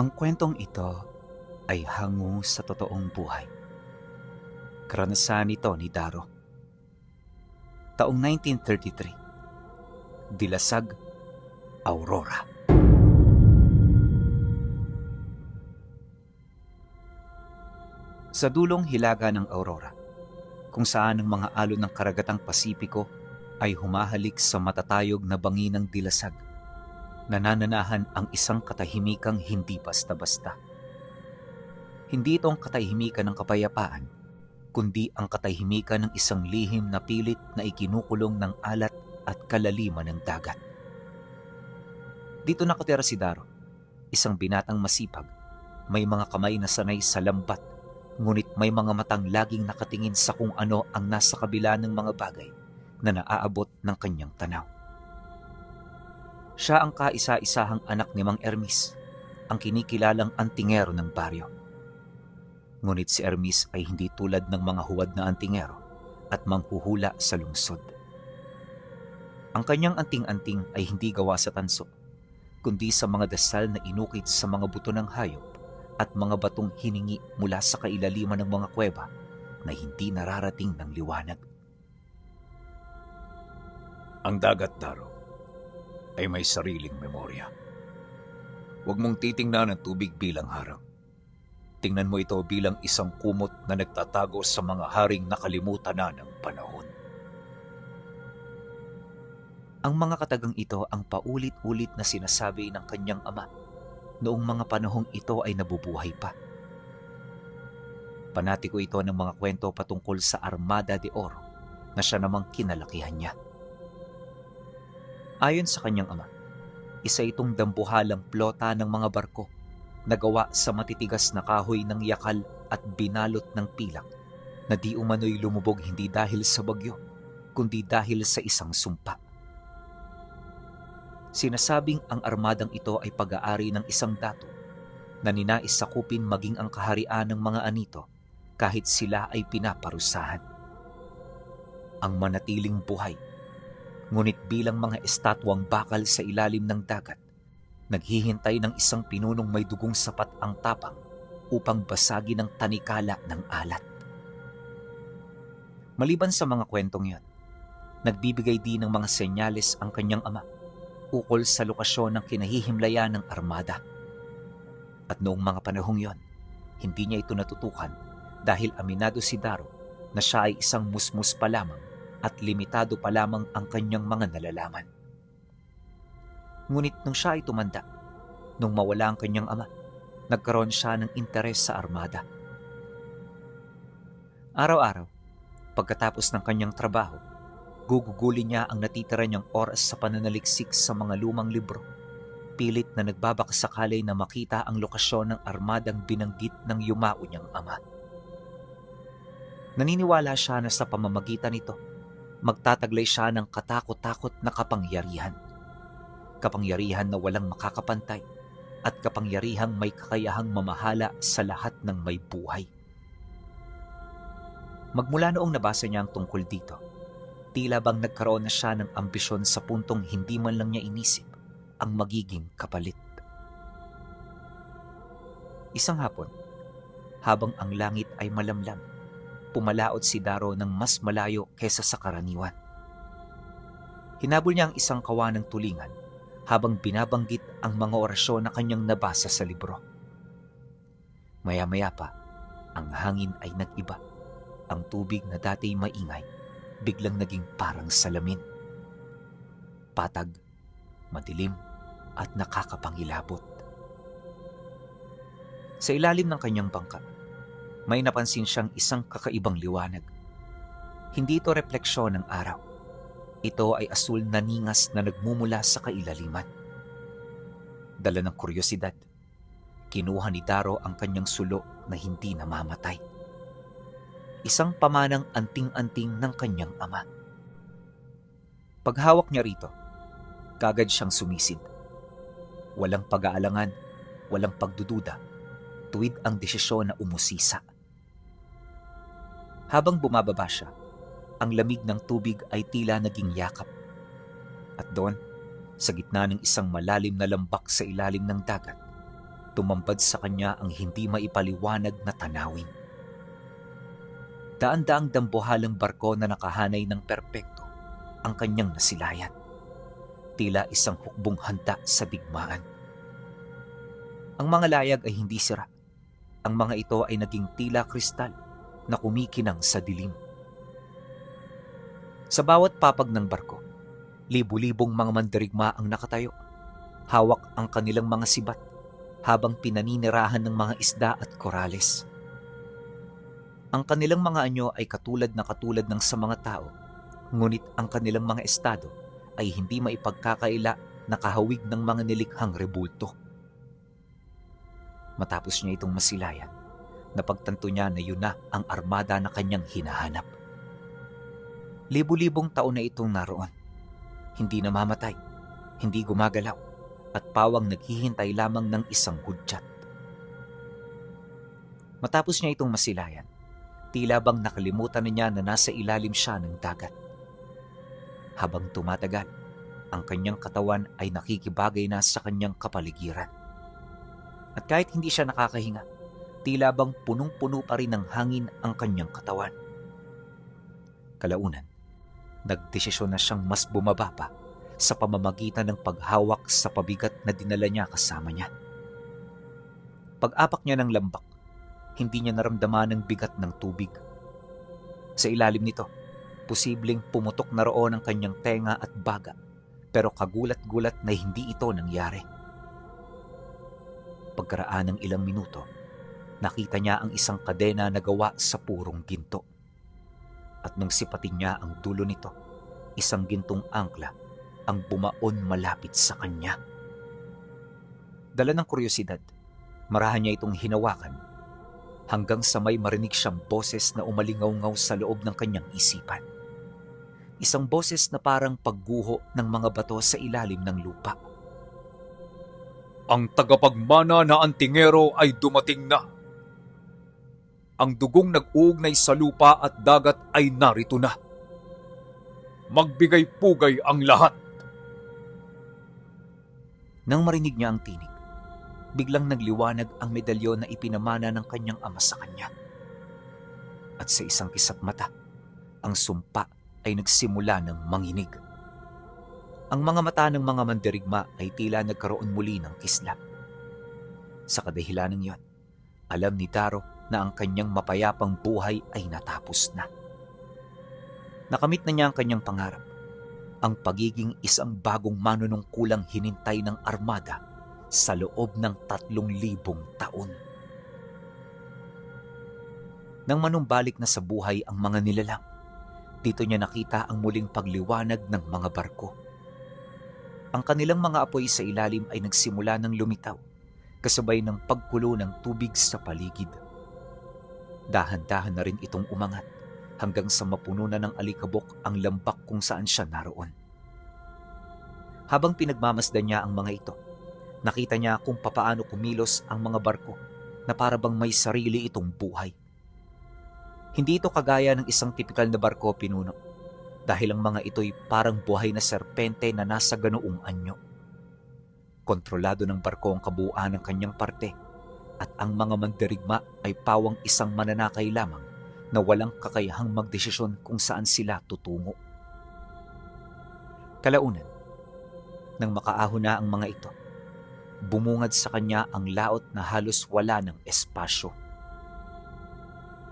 Ang kwentong ito ay hango sa totoong buhay. Karanasan nito ni Daro. Taong 1933. Dilasag, Aurora. Sa dulong hilaga ng Aurora, kung saan ang mga alon ng karagatang Pasipiko ay humahalik sa matatayog na bangi ng dilasag, nanananahan ang isang katahimikang hindi basta-basta. Hindi itong katahimikan ng kapayapaan, kundi ang katahimikan ng isang lihim na pilit na ikinukulong ng alat at kalaliman ng dagat. Dito nakatira si Daro, isang binatang masipag, may mga kamay na sanay sa lambat, ngunit may mga matang laging nakatingin sa kung ano ang nasa kabila ng mga bagay na naaabot ng kanyang tanaw. Siya ang kaisa-isahang anak ni Mang Ermis, ang kinikilalang antingero ng baryo. Ngunit si Ermis ay hindi tulad ng mga huwad na antingero at manghuhula sa lungsod. Ang kanyang anting-anting ay hindi gawa sa tanso, kundi sa mga dasal na inukit sa mga buto ng hayop at mga batong hiningi mula sa kailaliman ng mga kuweba na hindi nararating ng liwanag. Ang dagat, Daro, ay may sariling memorya. Huwag mong titingnan ang tubig bilang harang. Tingnan mo ito bilang isang kumot na nagtatago sa mga haring nakalimutan na ng panahon. Ang mga katagang ito ang paulit-ulit na sinasabi ng kanyang ama noong mga panahong ito ay nabubuhay pa. Panatiko ito ng mga kwento patungkol sa Armada de Oro na siya namang kinalakihan niya. Ayon sa kanyang ama, isa itong dambuhalang plota ng mga barko na gawa sa matitigas na kahoy ng yakal at binalot ng pilak na di umano'y lumubog hindi dahil sa bagyo, kundi dahil sa isang sumpa. Sinasabing ang armadang ito ay pag-aari ng isang dato na ninais sakupin maging ang kaharian ng mga anito kahit sila ay pinaparusahan. Ang manatiling buhay, ngunit bilang mga estatwang bakal sa ilalim ng dagat, naghihintay ng isang pinunong may dugong sapat ang tapang upang basagin ang tanikala ng alat. Maliban sa mga kwentong yon, nagbibigay din ng mga senyales ang kanyang ama ukol sa lokasyon ng kinahihimlayan ng armada. At noong mga panahong yon, hindi niya ito natutukan dahil aminado si Daro na siya ay isang musmus pa lamang at limitado pa lamang ang kanyang mga nalalaman. Ngunit nung siya ay tumanda, nung mawala ang kanyang ama, nagkaroon siya ng interes sa armada. Araw-araw, pagkatapos ng kanyang trabaho, gugugulin niya ang natitira niyang oras sa pananaliksik sa mga lumang libro, pilit na nagbabakasakali na makita ang lokasyon ng armadang binanggit ng yumao niyang ama. Naniniwala siya na sa pamamagitan nito, magtataglay siya ng katakot-takot na kapangyarihan. Kapangyarihan na walang makakapantay at kapangyarihang may kakayahang mamahala sa lahat ng may buhay. Magmula noong nabasa niya ang tungkol dito, tila bang nagkaroon na siya ng ambisyon sa puntong hindi man lang niya inisip ang magiging kapalit. Isang hapon, habang ang langit ay malamlam, pumalaot si Daro ng mas malayo kaysa sa karaniwan. Hinabol niya ang isang kawan ng tulingan habang binabanggit ang mga orasyon na kanyang nabasa sa libro. Maya-maya pa, ang hangin ay nag-iba. Ang tubig na dati maingay, biglang naging parang salamin. Patag, madilim, at nakakapangilabot. Sa ilalim ng kanyang bangka, may napansin siyang isang kakaibang liwanag. Hindi ito refleksyon ng araw. Ito ay asul na ningas na nagmumula sa kailaliman. Dala ng kuryosidad, kinuha ni Daro ang kanyang sulo na hindi namamatay. Isang pamanang anting-anting ng kanyang ama. Paghawak niya rito, kagad siyang sumisid. Walang pag-aalangan, walang pagdududa, tuwid ang desisyon na umusisa. Habang bumababa siya, ang lamig ng tubig ay tila naging yakap. At doon, sa gitna ng isang malalim na lambak sa ilalim ng dagat, tumambad sa kanya ang hindi maipaliwanag na tanawin. Daan-daang dambuhalang barko na nakahanay ng perpekto ang kanyang nasilayan. Tila isang hukbong handa sa digmaan. Ang mga layag ay hindi sira. Ang mga ito ay naging tila kristal na kumikinang sa dilim. Sa bawat papag ng barko, libu-libong mga mandirigma ang nakatayo. Hawak ang kanilang mga sibat habang pinaninirahan ng mga isda at korales. Ang kanilang mga anyo ay katulad ng sa mga tao, ngunit ang kanilang mga estado ay hindi maipagkakaila na kahawig ng mga nilikhang rebulto. Matapos niya itong masilayan, napagtanto niya na yun na ang armada na kanyang hinahanap. Libu-libong taon na itong naroon. Hindi namamatay, hindi gumagalaw, at pawang naghihintay lamang ng isang hudyat. Matapos niya itong masilayan, tila bang nakalimutan na niya na nasa ilalim siya ng dagat. Habang tumatagal, ang kanyang katawan ay nakikibagay na sa kanyang kapaligiran. At kahit hindi siya nakakahinga, tila bang punong-puno pa rin ng hangin ang kanyang katawan. Kalaunan, nagdesisyon na siyang mas bumaba pa sa pamamagitan ng paghawak sa pabigat na dinala niya kasama niya. Pag-apak niya ng lambak, hindi niya naramdaman ang bigat ng tubig. Sa ilalim nito, posibleng pumutok na roon ang kanyang tenga at baga, pero kagulat-gulat na hindi ito nangyari. Pagkaraan ng ilang minuto, nakita niya ang isang kadena na gawa sa purong ginto. At nung sipatin niya ang dulo nito, isang gintong angkla ang bumaon malapit sa kanya. Dala ng kuryosidad, marahan niya itong hinawakan hanggang sa may marinig siyang boses na umalingaw-ngaw sa loob ng kanyang isipan. Isang boses na parang pagguho ng mga bato sa ilalim ng lupa. Ang tagapagmana na antingero ay dumating na. Ang dugong nag-uugnay sa lupa at dagat ay narito na. Magbigay-pugay ang lahat. Nang marinig niya ang tinig, biglang nagliwanag ang medalyon na ipinamana ng kanyang ama sa kanya. At sa isang kisap mata, ang sumpa ay nagsimula ng manginig. Ang mga mata ng mga mandirigma ay tila nagkaroon muli ng kislap. Sa kadahilanang iyon, alam ni Daro na ang kanyang mapayapang buhay ay natapos na. Nakamit na niya ang kanyang pangarap, ang pagiging isang bagong manunungkulang hinintay ng armada sa loob ng 3,000 taon. Nang manumbalik na sa buhay ang mga nilalang, dito niya nakita ang muling pagliwanag ng mga barko. Ang kanilang mga apoy sa ilalim ay nagsimula ng lumitaw, kasabay ng pagkulo ng tubig sa paligid. Dahan-dahan na rin itong umangat hanggang sa mapuno na ng alikabok ang lambak kung saan siya naroon. Habang pinagmamasdan niya ang mga ito, nakita niya kung papaano kumilos ang mga barko na para bang may sarili itong buhay. Hindi ito kagaya ng isang tipikal na barko pinuno, dahil ang mga ito'y parang buhay na serpente na nasa ganoong anyo. Kontrolado ng barko ang kabuuan ng kanyang parte, at ang mga mandirigma ay pawang isang mananakay lamang na walang kakayahang magdesisyon kung saan sila tutungo. Kalaunan, nang makaahon na ang mga ito, bumungad sa kanya ang laot na halos wala ng espasyo.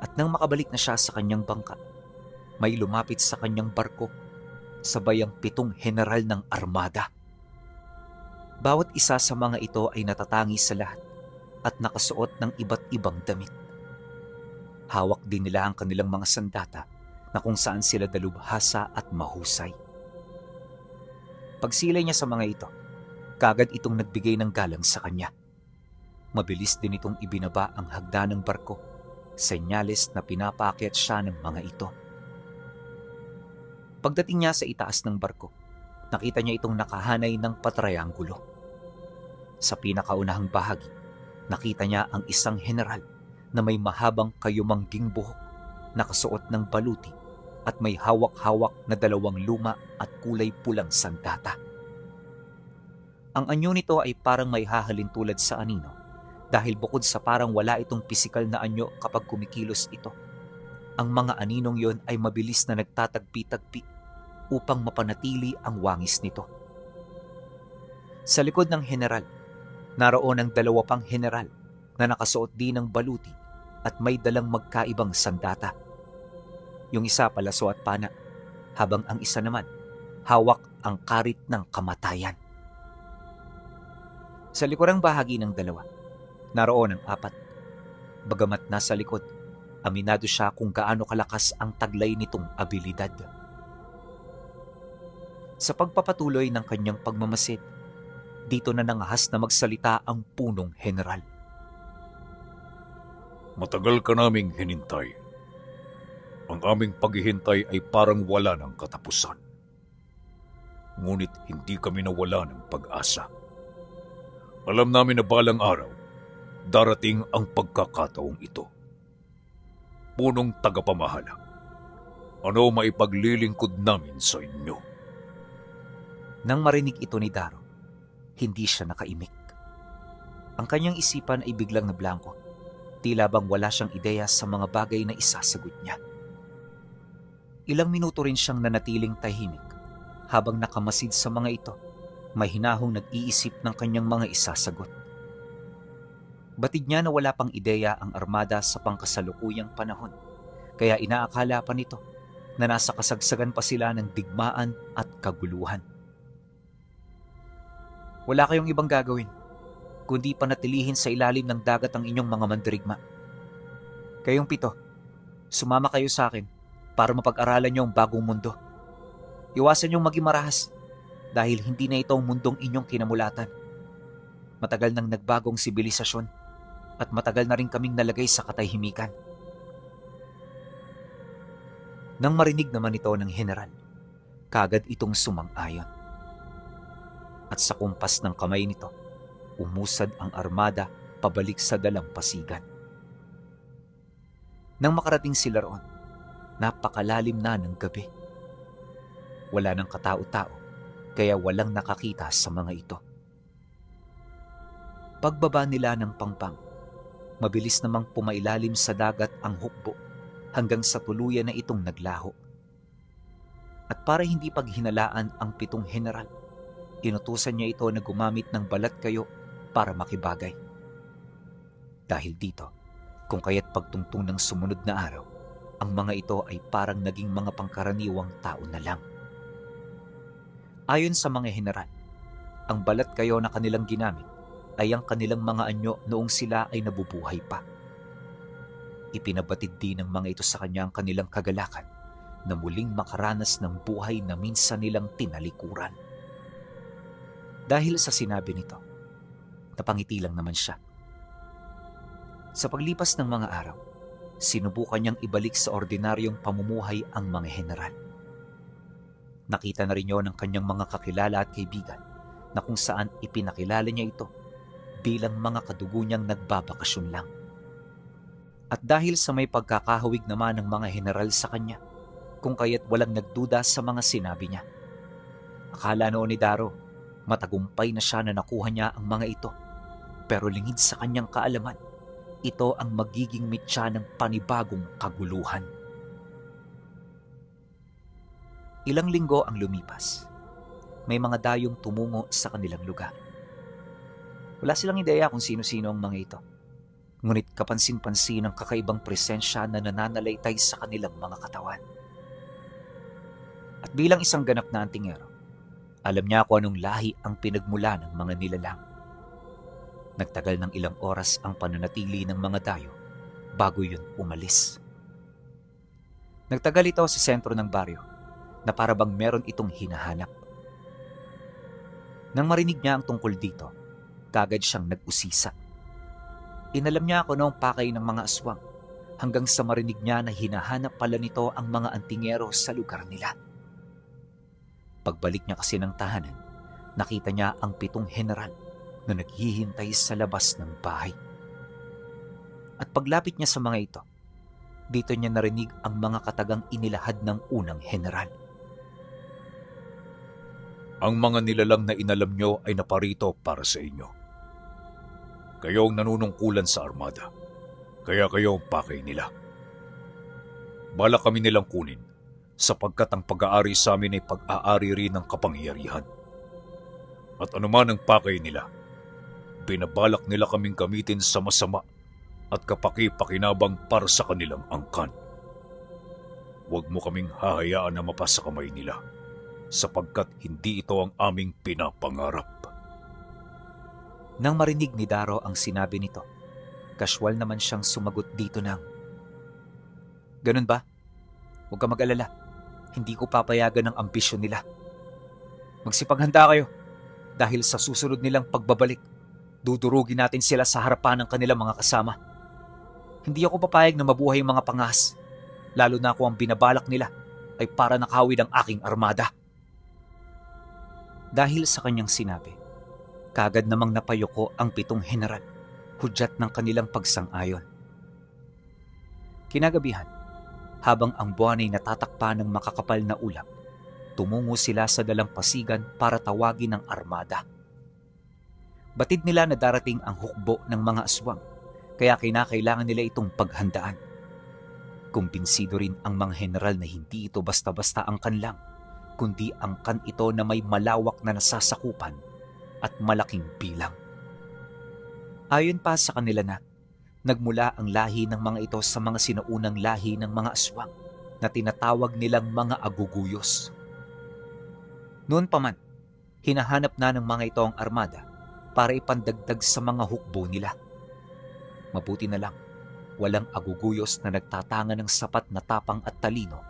At nang makabalik na siya sa kanyang bangka, may lumapit sa kanyang barko, sabay ang 7 general ng armada. Bawat isa sa mga ito ay natatangi sa lahat at nakasuot ng iba't ibang damit. Hawak din nila ang kanilang mga sandata na kung saan sila dalubhasa at mahusay. Pagsilay niya sa mga ito, kagad itong nagbigay ng galang sa kanya. Mabilis din itong ibinaba ang hagdan ng barko, senyales na pinapaakyat siya ng mga ito. Pagdating niya sa itaas ng barko, nakita niya itong nakahanay ng patrianggulo. Sa pinakaunahang bahagi, nakita niya ang isang general na may mahabang kayumangging buhok, nakasuot ng baluti at may hawak-hawak na 2 luma at kulay pulang sandata. Ang anyo nito ay parang may hahalin tulad sa anino dahil bukod sa parang wala itong pisikal na anyo kapag kumikilos ito, ang mga aninong yon ay mabilis na nagtatagpi-tagpi upang mapanatili ang wangis nito. Sa likod ng general, naroon ang dalawa pang general na nakasuot din ng baluti at may dalang magkaibang sandata. Yung isa palaso at pana, habang ang isa naman hawak ang karit ng kamatayan. Sa likurang bahagi ng dalawa, naroon ang apat. Bagamat nasa likod, aminado siya kung gaano kalakas ang taglay nitong abilidad. Sa pagpapatuloy ng kanyang pagmamasid, dito na nangahas na magsalita ang punong general. Matagal ka naming hinintay. Ang aming paghihintay ay parang wala ng katapusan. Ngunit hindi kami nawala ng pag-asa. Alam namin na balang araw, darating ang pagkakataong ito. Punong tagapamahala, ano maipaglilingkod namin sa inyo? Nang marinig ito ni Daro, hindi siya nakaimik. Ang kanyang isipan ay biglang nablangko, tila bang wala siyang ideya sa mga bagay na isasagot niya. Ilang minuto rin siyang nanatiling tahimik habang nakamasid sa mga ito, may hinahong nag-iisip ng kanyang mga isasagot. Batid niya na wala pang ideya ang armada sa pangkasalukuyang panahon, kaya inaakala pa nito na nasa kasagsagan pa sila ng digmaan at kaguluhan. Wala kayong ibang gagawin, kundi panatilihin sa ilalim ng dagat ang inyong mga mandirigma. Kayong 7, sumama kayo sa akin para mapag-aralan niyo ang bagong mundo. Iwasan niyong maging marahas dahil hindi na ito ang mundong inyong kinamulatan. Matagal nang nagbagong sibilisasyon at matagal na rin kaming nalagay sa katahimikan. Nang marinig naman ito ng general, kagad itong sumang-ayon. At sa kumpas ng kamay nito, umusad ang armada pabalik sa dalampasigan. Nang makarating sila roon, napakalalim na ng gabi. Wala ng katao-tao, kaya walang nakakita sa mga ito. Pagbaba nila ng pangpang, mabilis namang pumailalim sa dagat ang hukbo hanggang sa tuluyan na itong naglaho. At para hindi paghinalaan ang 7 general, inutusan niya ito na gumamit ng balat kayo para makibagay. Dahil dito, kung kaya't pagtungtong ng sumunod na araw, ang mga ito ay parang naging mga pangkaraniwang tao na lang. Ayon sa mga general, ang balat kayo na kanilang ginamit ay ang kanilang mga anyo noong sila ay nabubuhay pa. Ipinabatid din ng mga ito sa kanya ang kanilang kagalakan na muling makaranas ng buhay na minsan nilang tinalikuran. Dahil sa sinabi nito, napangiti lang naman siya. Sa paglipas ng mga araw, sinubukan niyang ibalik sa ordinaryong pamumuhay ang mga general. Nakita na rin yon ng kanyang mga kakilala at kaibigan na kung saan ipinakilala niya ito bilang mga kadugo niyang nagbabakasyon lang. At dahil sa may pagkakahawig naman ng mga general sa kanya, kung kaya't walang nagduda sa mga sinabi niya. Akala noon ni Daro, matagumpay na siya na nakuha niya ang mga ito, pero lingid sa kanyang kaalaman, ito ang magiging mitya ng panibagong kaguluhan. Ilang linggo ang lumipas. May mga dayong tumungo sa kanilang lugar. Wala silang ideya kung sino-sino ang mga ito. Ngunit kapansin-pansin ang kakaibang presensya na nananalaytay sa kanilang mga katawan. At bilang isang ganap na antingero, alam niya kung anong lahi ang pinagmula ng mga nilalang. Nagtagal ng ilang oras ang pananatili ng mga dayo bago yun umalis. Nagtagal ito sa sentro ng baryo na para bang meron itong hinahanap. Nang marinig niya ang tungkol dito, kagad siyang nag-usisa. Inalam niya kung anong pakay ng mga aswang hanggang sa marinig niya na hinahanap pala nito ang mga antingero sa lugar nila. Pagbalik niya kasi ng tahanan, nakita niya ang 7 general na naghihintay sa labas ng bahay. At paglapit niya sa mga ito, dito niya narinig ang mga katagang inilahad ng unang general. Ang mga nilalang na inalam nyo ay naparito para sa inyo. Kayo ang nanunungkulan sa armada. Kaya kayo ang pakay nila. Balak kami nilang kunin sapagkat ang pag-aari sa amin ay pag-aari rin ng kapangyarihan. At anuman ang pakay nila, binabalak nila kaming gamitin sa masama at kapaki-pakinabang para sa kanilang angkan. Huwag mo kaming hahayaan na mapasa kamay nila sapagkat hindi ito ang aming pinapangarap. Nang marinig ni Daro ang sinabi nito, casual naman siyang sumagot dito ng, "Ganun ba? Huwag ka mag-alala. Hindi ko papayagan ang ambisyon nila. Magsipaghanda kayo dahil sa susunod nilang pagbabalik, dudurugin natin sila sa harapan ng kanilang mga kasama. Hindi ako papayag na mabuhay ang mga pangas, lalo na kung ang binabalak nila ay para nakawid ang aking armada." Dahil sa kanyang sinabi, kagad namang napayuko ang 7 general, hudyat ng kanilang pagsang-ayon. Kinagabihan, habang ang buwan ay natatakpan ng makakapal na ulap, tumungo sila sa dalampasigan para tawagin ang armada. Batid nila na darating ang hukbo ng mga aswang, kaya kinakailangan nila itong paghandaan. Kumbinsido rin ang mga general na hindi ito basta-basta ang kanlang, kundi angkan ito na may malawak na nasasakupan at malaking bilang. Ayon pa sa kanila na, nagmula ang lahi ng mga ito sa mga sinaunang lahi ng mga aswang na tinatawag nilang mga aguguyos. Noon pa man, hinahanap na ng mga ito ang armada para ipandagdag sa mga hukbo nila. Mabuti na lang, walang aguguyos na nagtatanga ng sapat na tapang at talino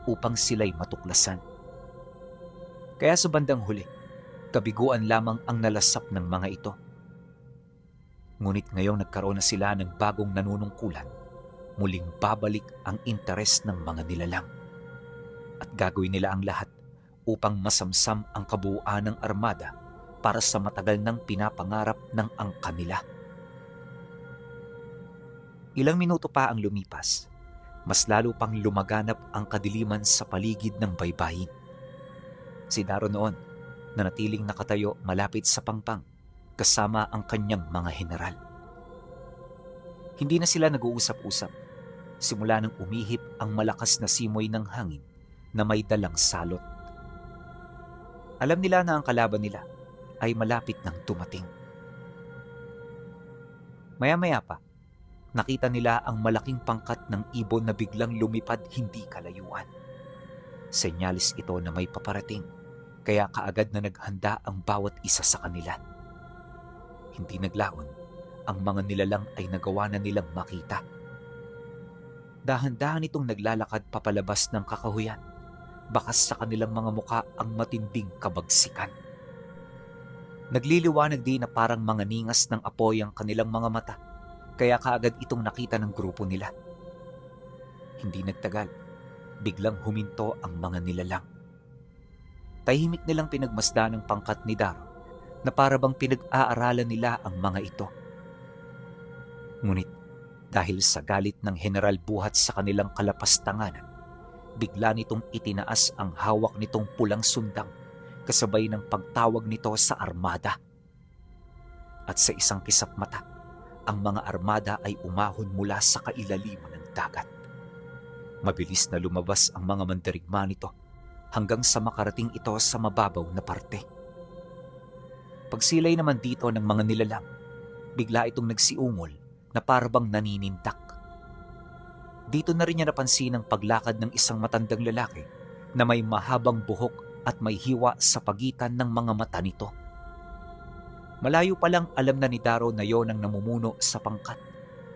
upang sila'y matuklasan. Kaya sa bandang huli, kabiguan lamang ang nalasap ng mga ito. Ngunit ngayong nagkaroon na sila ng bagong nanunungkulan, muling babalik ang interes ng mga nilalang. At gagawin nila ang lahat upang masamsam ang kabuuan ng armada para sa matagal nang pinapangarap ng angkan nila. Ilang minuto pa ang lumipas, mas lalo pang lumaganap ang kadiliman sa paligid ng baybayin. Si Daro noon, nanatiling nakatayo malapit sa pangpang, kasama ang kanyang mga general. Hindi na sila nag-uusap-usap, simula nang umihip ang malakas na simoy ng hangin na may dalang salot. Alam nila na ang kalaban nila ay malapit nang dumating. Maya-maya pa, nakita nila ang malaking pangkat ng ibon na biglang lumipad hindi kalayuan. Senyalis ito na may paparating, kaya kaagad na naghanda ang bawat isa sa kanila. Hindi naglaon, ang mga nilalang ay nagawa na nilang makita. Dahan-dahan itong naglalakad papalabas ng kakahuyan, bakas sa kanilang mga muka ang matinding kabagsikan. Nagliliwanag din na parang mga ningas ng apoy ang kanilang mga mata, kaya kaagad itong nakita ng grupo nila. Hindi nagtagal, biglang huminto ang mga nilalang. Tahimik nilang pinagmasdan ng pangkat ni Daro na parabang pinag-aaralan nila ang mga ito. Ngunit dahil sa galit ng general buhat sa kanilang kalapastanganan, bigla nitong itinaas ang hawak nitong pulang sundang kasabay ng pagtawag nito sa armada. At sa isang kisap mata, ang mga armada ay umahon mula sa kailaliman ng dagat. Mabilis na lumabas ang mga mandirigma nito hanggang sa makarating ito sa mababaw na parte. Pagsilay naman dito ng mga nilalang, bigla itong nagsiungol na parabang naninindak. Dito na rin niya napansin ang paglakad ng isang matandang lalaki na may mahabang buhok at may hiwa sa pagitan ng mga mata nito. Malayo pa lang alam na ni Daro na yon ang namumuno sa pangkat,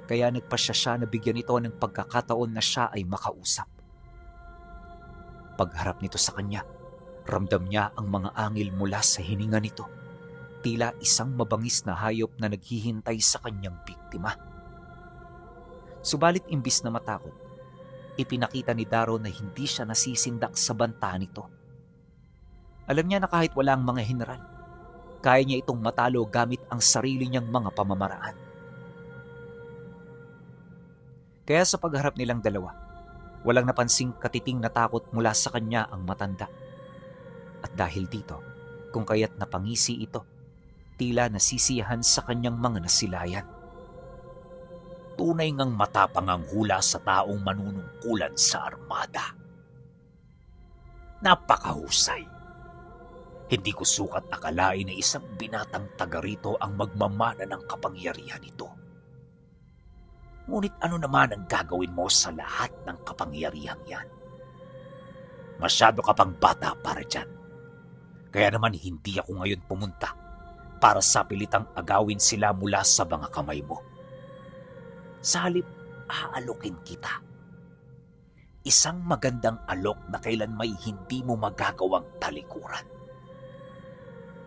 kaya nagpasya siya na bigyan ito ng pagkakataon na siya ay makausap. Pagharap nito sa kanya, ramdam niya ang mga angil mula sa hininga nito, tila isang mabangis na hayop na naghihintay sa kanyang biktima. Subalit imbis na matakot, ipinakita ni Daro na hindi siya nasisindak sa banta nito. Alam niya na kahit wala ang mga general, kaya niya itong matalo gamit ang sarili niyang mga pamamaraan. Kaya sa pagharap nilang dalawa, walang napansing katiting na takot mula sa kanya ang matanda. At dahil dito, kung kaya't napangisi ito, tila nasisiyahan sa kanyang mga nasilayan. Tunay ngang matapang ang hula sa taong manunungkulan sa armada. Napakahusay. Hindi ko sukat akalain na isang binatang taga rito ang magmamana ng kapangyarihan nito. Ngunit ano naman ang gagawin mo sa lahat ng kapangyarihan yan? Masyado ka pang bata para dyan. Kaya naman hindi ako ngayon pumunta para sa pilitang agawin sila mula sa mga kamay mo. Sa halip, aalokin kita. Isang magandang alok na kailan may hindi mo magagawang talikuran.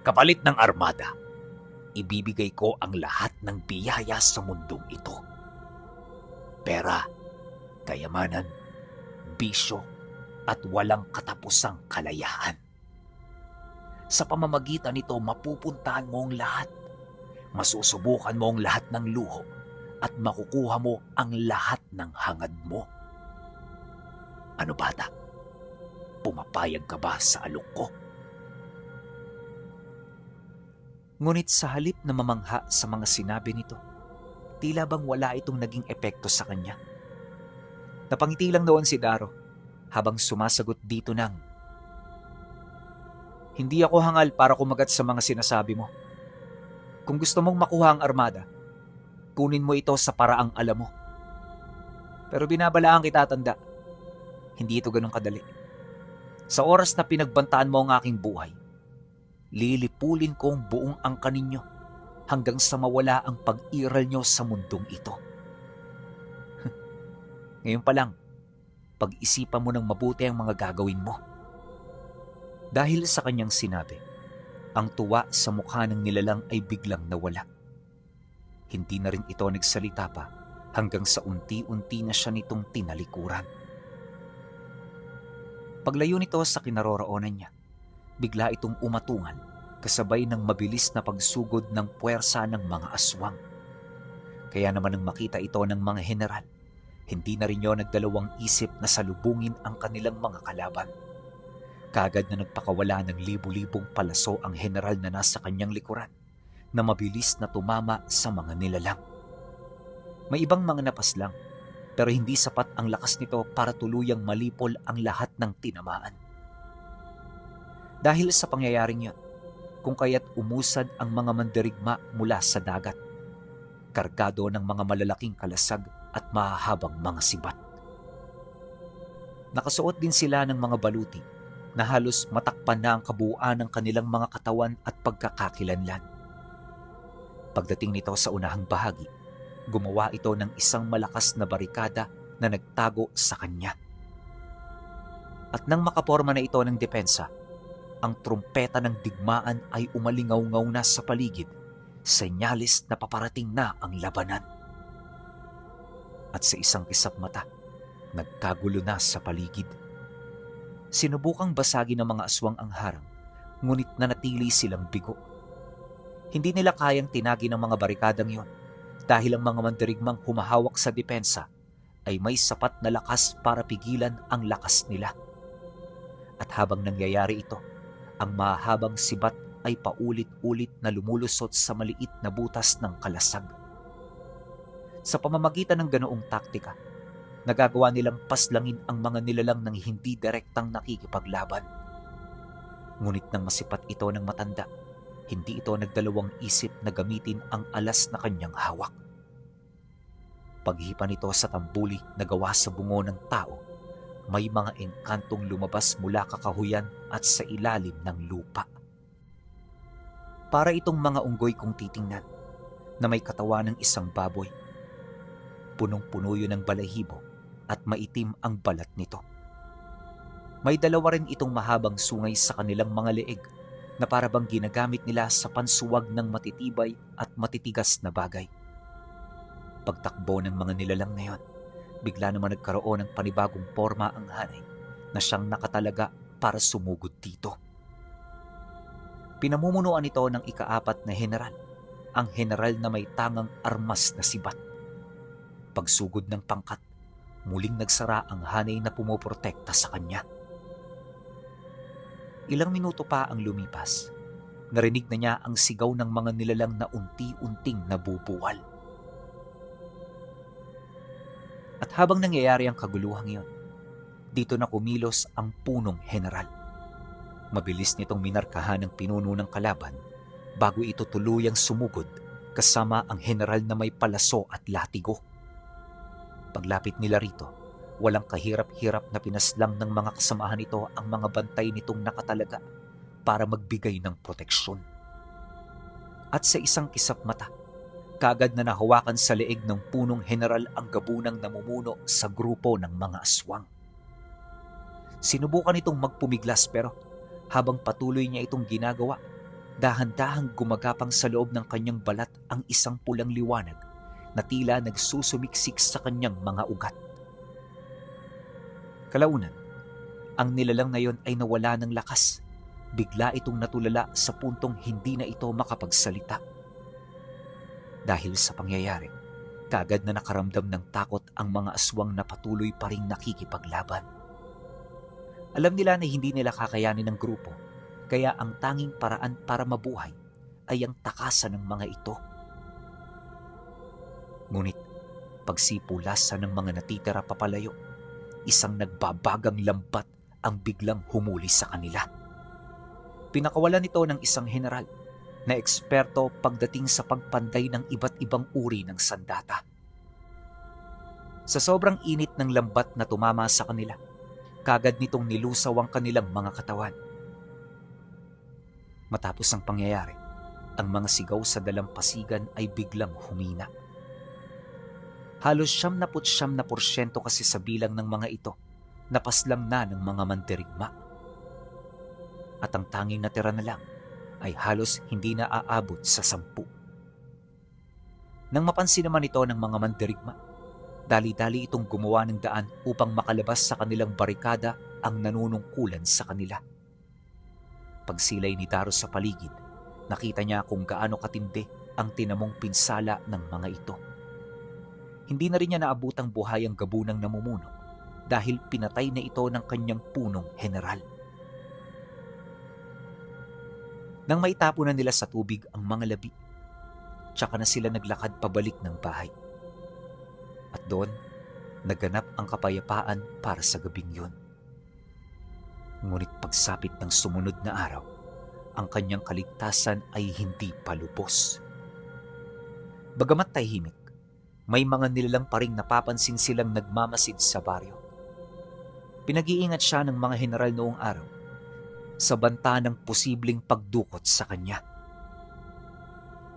Kapalit ng armada, ibibigay ko ang lahat ng biyaya sa mundong ito. Pera, kayamanan, bisyo, at walang katapusang kalayaan. Sa pamamagitan nito, mapupuntahan mo ang lahat. Masusubukan mo ang lahat ng luho at makukuha mo ang lahat ng hangad mo. Ano bata? Pumapayag ka ba sa alok ko? Ngunit sa halip na mamangha sa mga sinabi nito, tila bang wala itong naging epekto sa kanya. Napangiti lang noon si Daro habang sumasagot dito ng, "Hindi ako hangal para kumagat sa mga sinasabi mo. Kung gusto mong makuha ang armada, kunin mo ito sa paraang alam mo. Pero binabalaan kita, tanda, hindi ito ganun kadali. Sa oras na pinagbantaan mo ang aking buhay, lilipulin ko ang buong angka ninyo hanggang sa mawala ang pag-iral nyo sa mundong ito. Ngayon pa lang, pag-isipan mo ng mabuti ang mga gagawin mo." Dahil sa kanyang sinabi, ang tuwa sa mukha ng nilalang ay biglang nawala. Hindi na rin ito nagsalita pa hanggang sa unti-unti na siya nitong tinalikuran. Paglayo nito sa kinaroroonan niya, bigla itong umatungan kasabay ng mabilis na pagsugod ng puwersa ng mga aswang. Kaya naman nang makita ito ng mga general, hindi na rin yun nagdalawang isip na salubungin ang kanilang mga kalaban. Kaagad na nagpakawala ng libu-libong palaso ang general na nasa kanyang likuran na mabilis na tumama sa mga nilalang. May ibang mga napaslang pero hindi sapat ang lakas nito para tuluyang malipol ang lahat ng tinamaan. Dahil sa pangyayaring yun, kung kaya't umusad ang mga mandirigma mula sa dagat, kargado ng mga malalaking kalasag at mahahabang mga sibat. Nakasuot din sila ng mga baluti na halos matakpan na ang kabuuan ng kanilang mga katawan at pagkakakilanlan. Pagdating nito sa unahang bahagi, gumawa ito ng isang malakas na barikada na nagtago sa kanya. At nang makaporma na ito ng depensa, ang trumpeta ng digmaan ay umalingaw-ngaw na sa paligid, senyalis na paparating na ang labanan. At sa isang kisap mata, nagkagulo na sa paligid. Sinubukang basagin ng mga aswang ang harang, ngunit nanatili silang bigo. Hindi nila kayang tinagi ng mga barikadang yon dahil ang mga mandirigmang humahawak sa depensa ay may sapat na lakas para pigilan ang lakas nila. At habang nangyayari ito, ang mahabang sibat ay paulit-ulit na lumulusot sa maliit na butas ng kalasag. Sa pamamagitan ng ganoong taktika, nagagawa nilang paslangin ang mga nilalang ng hindi direktang nakikipaglaban. Ngunit nang masipat ito ng matanda, hindi ito nagdalawang isip na gamitin ang alas na kanyang hawak. Paghipa nito sa tambuli na gawa sa bungo ng tao, may mga engkantong lumabas mula kakahuyan at sa ilalim ng lupa. Para itong mga unggoy kung titingnan, na may katawan ng isang baboy. Punong-puno yun ng balahibo at maitim ang balat nito. May dalawa rin itong mahabang sungay sa kanilang mga leeg na para bang ginagamit nila sa pansuwag ng matitibay at matitigas na bagay. Pagtakbo ng mga nilalang na yon, bigla naman nagkaroon ng panibagong porma ang hanay na siyang nakatalaga para sumugod dito. Pinamumunuan ito ng ika-4 na general, ang general na may tangang armas na sibat. Pagsugod ng pangkat, muling nagsara ang hanay na pumoprotekta sa kanya. Ilang minuto pa ang lumipas Narinig na niya ang sigaw ng mga nilalang na unti-unting nabubuwal. At habang nangyayari ang kaguluhang iyon, dito na kumilos ang punong general. Mabilis nitong minarkahan ang pinuno ng kalaban bago ito tuluyang sumugod kasama ang general na may palaso at latigo. Paglapit nila rito, walang kahirap-hirap na pinaslang ng mga kasamahan nito ang mga bantay nitong nakatalaga para magbigay ng proteksyon. At sa isang kisap mata, kaagad na nahawakan sa leeg ng punong general ang gabunang namumuno sa grupo ng mga aswang. Sinubukan itong magpumiglas pero habang patuloy niya itong ginagawa, dahan-dahang gumagapang sa loob ng kanyang balat ang isang pulang liwanag na tila nagsusumiksik sa kanyang mga ugat. Kalaunan, ang nilalang na yon ay nawala ng lakas. Bigla itong natulala sa puntong hindi na ito makapagsalita. Dahil sa pangyayari, kaagad na nakaramdam ng takot ang mga aswang na patuloy pa ring nakikipaglaban. Alam nila na hindi nila kakayanin ng grupo, kaya ang tanging paraan para mabuhay ay ang takasan ng mga ito. Ngunit pagsipulasan ng mga natitira papalayo, isang nagbabagang lambat ang biglang humuli sa kanila. Pinakawalan ito ng isang general na eksperto pagdating sa pagpanday ng iba't ibang uri ng sandata. Sa sobrang init ng lambat na tumama sa kanila, kagad nitong nilusaw ang kanilang mga katawan. Matapos ang pangyayari, ang mga sigaw sa dalampasigan ay biglang humina. Halos 99% kasi sa bilang ng mga ito, napaslang na ng mga mandirigma. At ang tanging natira na lang ay halos hindi na aabot sa 10. Nang mapansin naman ito ng mga mandirigma, dali-dali itong gumawa ng daan upang makalabas sa kanilang barikada ang nanunungkulan sa kanila. Pagsilay ni Daro sa paligid, nakita niya kung gaano katindi ang tinamong pinsala ng mga ito. Hindi na rin niya naabutang buhay ang gabunang namumuno dahil pinatay na ito ng kanyang punong general. Nang maitapo na nila sa tubig ang mga labi, tsaka na sila naglakad pabalik ng bahay. At doon, naganap ang kapayapaan para sa gabing yun. Ngunit pagsapit ng sumunod na araw, ang kanyang kaligtasan ay hindi palubos. Bagamat tahimik, may mga nilalang pa ring napapansin silang nagmamasid sa baryo. Pinag-iingat siya ng mga general noong araw sa banta ng posibleng pagdukot sa kanya.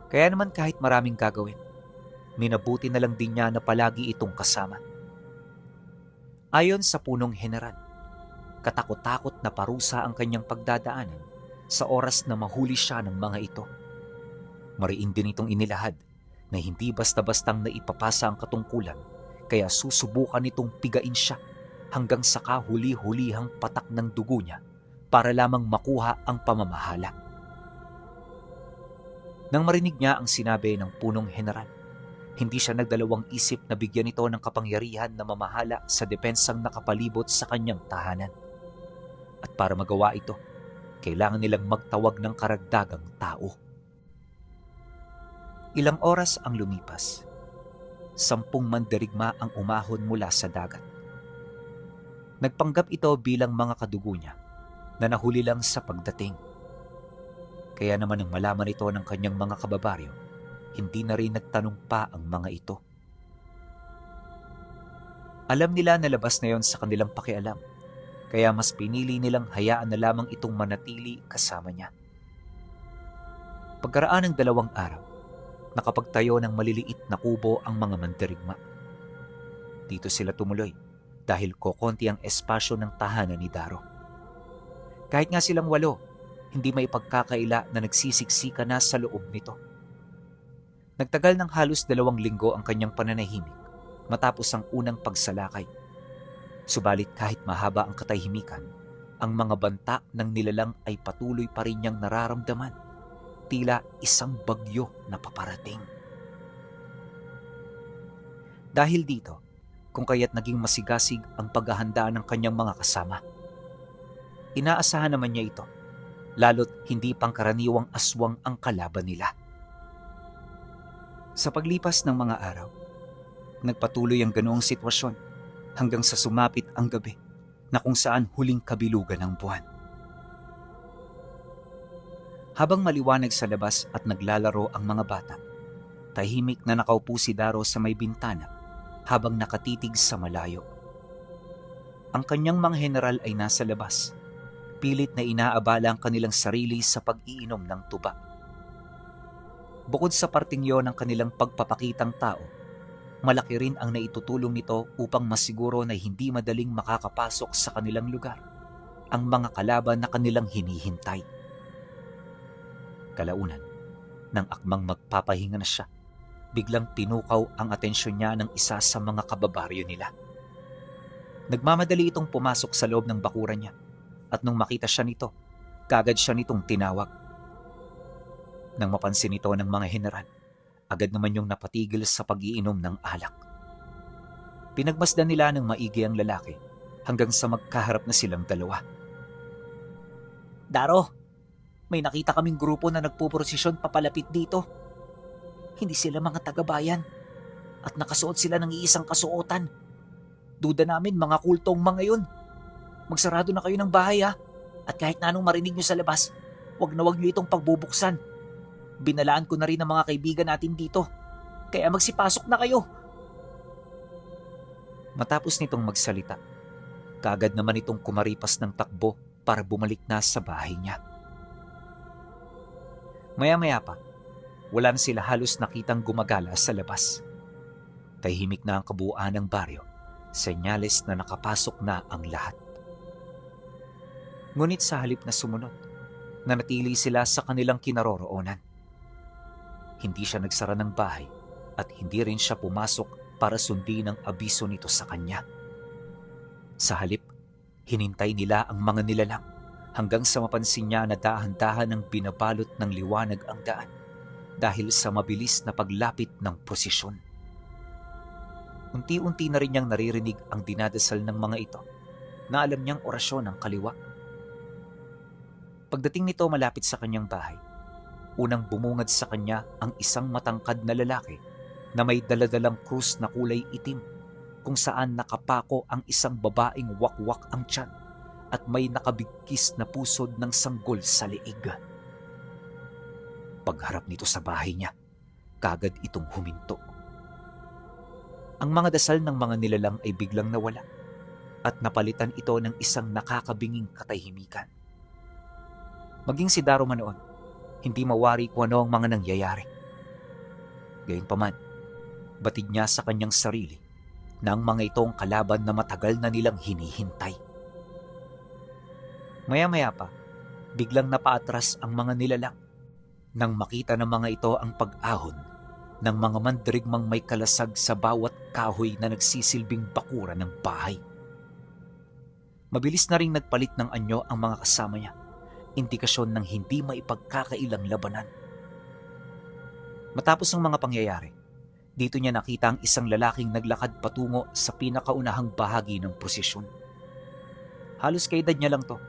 Kaya naman kahit maraming gagawin, minabuti na lang din niya na palagi itong kasama. Ayon sa punong general, katakot-takot na parusa ang kanyang pagdadaanan sa oras na mahuli siya ng mga ito. Mariin din itong inilahad na hindi basta-bastang naipapasa ang katungkulan, kaya susubukan nitong pigain siya hanggang sa kahuli-hulihang patak ng dugo niya para lamang makuha ang pamamahala. Nang marinig niya ang sinabi ng punong general, hindi siya nagdalawang isip na bigyan ito ng kapangyarihan na mamahala sa depensang nakapalibot sa kanyang tahanan. At para magawa ito, kailangan nilang magtawag ng karagdagang tao. Ilang oras ang lumipas. 10 mandirigma ang umahon mula sa dagat. Nagpanggap ito bilang mga kadugo niya na nahuli lang sa pagdating. Kaya naman nang malaman ito ng kanyang mga kababaryo, hindi na rin nagtanong pa ang mga ito. Alam nila na labas na yon sa kanilang pakialam, kaya mas pinili nilang hayaan na lamang itong manatili kasama niya. Pagkaraan ng 2 araw, nakapagtayo ng maliliit na kubo ang mga mandirigma. Dito sila tumuloy dahil kokonti ang espasyo ng tahanan ni Daro. Kahit nga silang 8, hindi may pagkakaila na nagsisiksika na sa loob nito. Nagtagal ng halos 2 linggo ang kanyang pananahimik matapos ang unang pagsalakay. Subalit kahit mahaba ang katahimikan, ang mga banta ng nilalang ay patuloy pa rin niyang nararamdaman. Tila isang bagyo na paparating. Dahil dito, kung kaya't naging masigasig ang paghahanda ng kanyang mga kasama. Inaasahan naman niya ito lalo't hindi pangkaraniwang aswang ang kalaban nila. Sa paglipas ng mga araw, nagpatuloy ang ganoong sitwasyon hanggang sa sumapit ang gabi na kung saan huling kabilugan ng buwan. Habang maliwanag sa labas at naglalaro ang mga bata, tahimik na nakaupo si Daro sa may bintana habang nakatitig sa malayo. Ang kanyang mga general ay nasa labas, pilit na inaabala ang kanilang sarili sa pag-iinom ng tuba. Bukod sa parting yon ng kanilang pagpapakitang tao, malaki rin ang naitutulong nito upang masiguro na hindi madaling makakapasok sa kanilang lugar ang mga kalaban na kanilang hinihintay. Kalaunan, nang akmang magpapahinga na siya, biglang tinukaw ang atensyon niya ng isa sa mga kababaryo nila. Nagmamadali itong pumasok sa loob ng bakuran niya at nung makita siya nito, kagad siya nitong tinawag. Nang mapansin ito ng mga general, agad naman yung napatigil sa pag-iinom ng alak. Pinagmasdan nila ng maigi ang lalaki hanggang sa magkaharap na silang dalawa. Daro, may nakita kaming grupo na nagpuprosesyon papalapit dito. Hindi sila mga taga-bayan at nakasuot sila ng iisang kasuotan. Duda namin mga kultong mga yun. Magsarado na kayo ng bahay ha, at kahit na anong marinig nyo sa labas, wag na wag nyo itong pagbubuksan. Binalaan ko na rin ang mga kaibigan natin dito, kaya magsipasok na kayo. Matapos nitong magsalita, kaagad naman itong kumaripas ng takbo para bumalik na sa bahay niya. Maya-maya pa, wala na sila halos nakitang gumagala sa labas. Tahimik na ang kabuuan ng baryo, senyales na nakapasok na ang lahat. Ngunit sa halip na sumunod, nanatili sila sa kanilang kinaroroonan. Hindi siya nagsara ng bahay at hindi rin siya pumasok para sundin ang abiso nito sa kanya. Sa halip, hinintay nila ang mga nilalang hanggang sa mapansin niya na dahan-dahan ng binabalot ng liwanag ang daan dahil sa mabilis na paglapit ng prosesyon. Unti-unti na rin niyang naririnig ang dinadasal ng mga ito na alam niyang orasyon ng kaliwa. Pagdating nito malapit sa kanyang bahay, unang bumungad sa kanya ang isang matangkad na lalaki na may daladalang krus na kulay itim kung saan nakapako ang isang babaeng wakwak ang tiyan at may nakabigkis na pusod ng sanggol sa leeg. Pagharap nito sa bahay niya, kagad itong huminto. Ang mga dasal ng mga nilalang ay biglang nawala at napalitan ito ng isang nakakabinging katahimikan. Maging si Daro man noon, hindi mawari kung ano ang mga nangyayari. Gayunpaman, batid niya sa kanyang sarili na ang mga ito ang kalaban na matagal na nilang hinihintay. Maya-maya pa, biglang napaatras ang mga nilalang nang makita ng mga ito ang pag-ahon ng mga mandirigmang may kalasag sa bawat kahoy na nagsisilbing bakura ng bahay. Mabilis na ring nagpalit ng anyo ang mga kasama niya, indikasyon ng hindi maipagkakailang labanan. Matapos ang mga pangyayari, dito niya nakita ang isang lalaking naglakad patungo sa pinakaunahang bahagi ng prosesyon. Halos kaedad niya lang to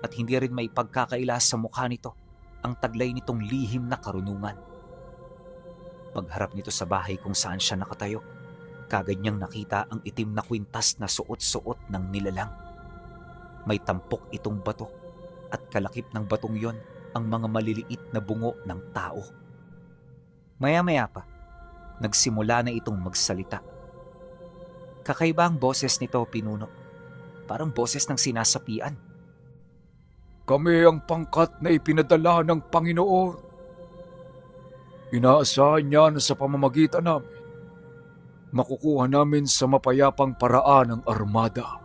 at hindi rin maipagkakaila sa mukha nito ang taglay nitong lihim na karunungan. Pagharap nito sa bahay kung saan siya nakatayo, kagad niyang nakita ang itim na kwintas na suot-suot ng nilalang. May tampok itong bato at kalakip ng batong yon ang mga maliliit na bungo ng tao. Maya-maya pa, nagsimula na itong magsalita. Kakaiba ang boses nito, pinuno. Parang boses ng sinasapian. Kami ang pangkat na ipinadala ng Panginoon. Inaasahan niya na sa pamamagitan namin, makukuha namin sa mapayapang paraan ang armada.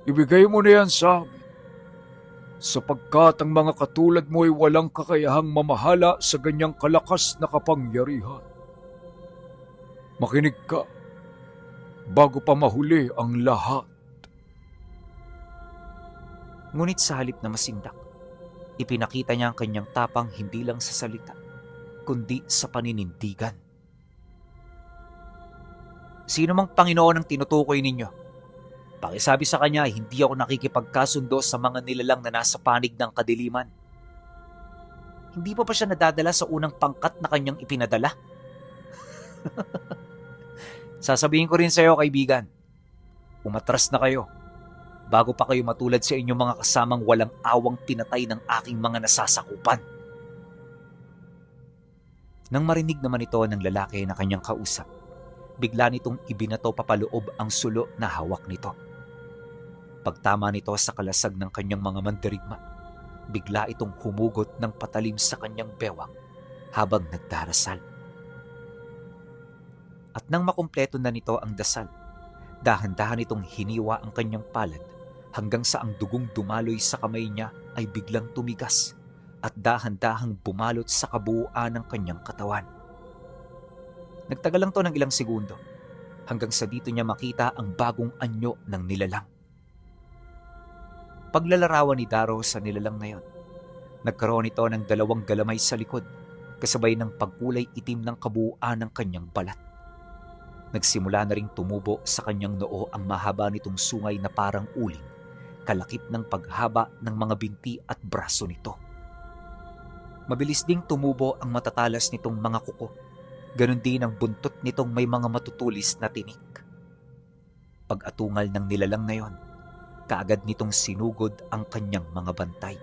Ibigay mo na yan sa amin, sapagkat ang mga katulad mo ay walang kakayahang mamahala sa ganyang kalakas na kapangyarihan. Makinig ka, bago pa mahuli ang lahat. Ngunit sa halip na masindak, ipinakita niya ang kanyang tapang hindi lang sa salita, kundi sa paninindigan. Sino mang Panginoon ang tinutukoy ninyo? Pakisabi sa kanya, hindi ako nakikipagkasundo sa mga nilalang na nasa panig ng kadiliman. Hindi pa siya nadadala sa unang pangkat na kanyang ipinadala? Sasabihin ko rin sa iyo, kaibigan, umatras na kayo bago pa kayo matulad sa inyong mga kasamang walang awang pinatay ng aking mga nasasakupan. Nang marinig naman ito ng lalaki na kanyang kausap, bigla nitong ibinato papaloob ang sulo na hawak nito. Pagtama nito sa kalasag ng kanyang mga mandirigma, bigla itong humugot ng patalim sa kanyang bewang habang nagdarasal. At nang makumpleto na nito ang dasal, dahan-dahan itong hiniwa ang kanyang palad hanggang sa ang dugong dumaloy sa kamay niya ay biglang tumigas at dahan-dahang bumalot sa kabuuan ng kanyang katawan. Nagtagal lang to ng ilang segundo hanggang sa dito niya makita ang bagong anyo ng nilalang. Paglalarawan ni Darrow sa nilalang na yon, nagkaroon ito ng 2 galamay sa likod kasabay ng pagkulay itim ng kabuuan ng kanyang balat. Nagsimula na ring tumubo sa kanyang noo ang mahaba nitong sungay na parang uling, kalakip ng paghaba ng mga binti at braso nito. Mabilis ding tumubo ang matatalas nitong mga kuko, ganon din ang buntot nitong may mga matutulis na tinik. Pag-atungal ng nilalang na yon, kaagad nitong sinugod ang kanyang mga bantay.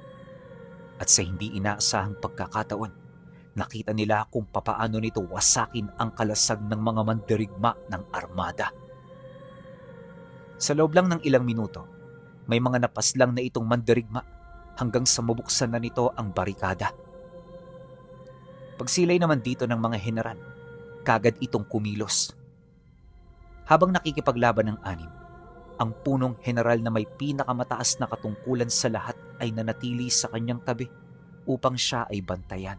At sa hindi inaasahang pagkakataon, nakita nila kung papaano nito wasakin ang kalasag ng mga mandirigma ng armada. Sa loob lang ng ilang minuto, may mga napaslang na itong mandirigma hanggang sa mabuksan na nito ang barikada. Pagsilay naman dito ng mga heneral, kaagad itong kumilos. Habang nakikipaglaban ng 6, ang punong heneral na may pinakamataas na katungkulan sa lahat ay nanatili sa kanyang tabi upang siya ay bantayan.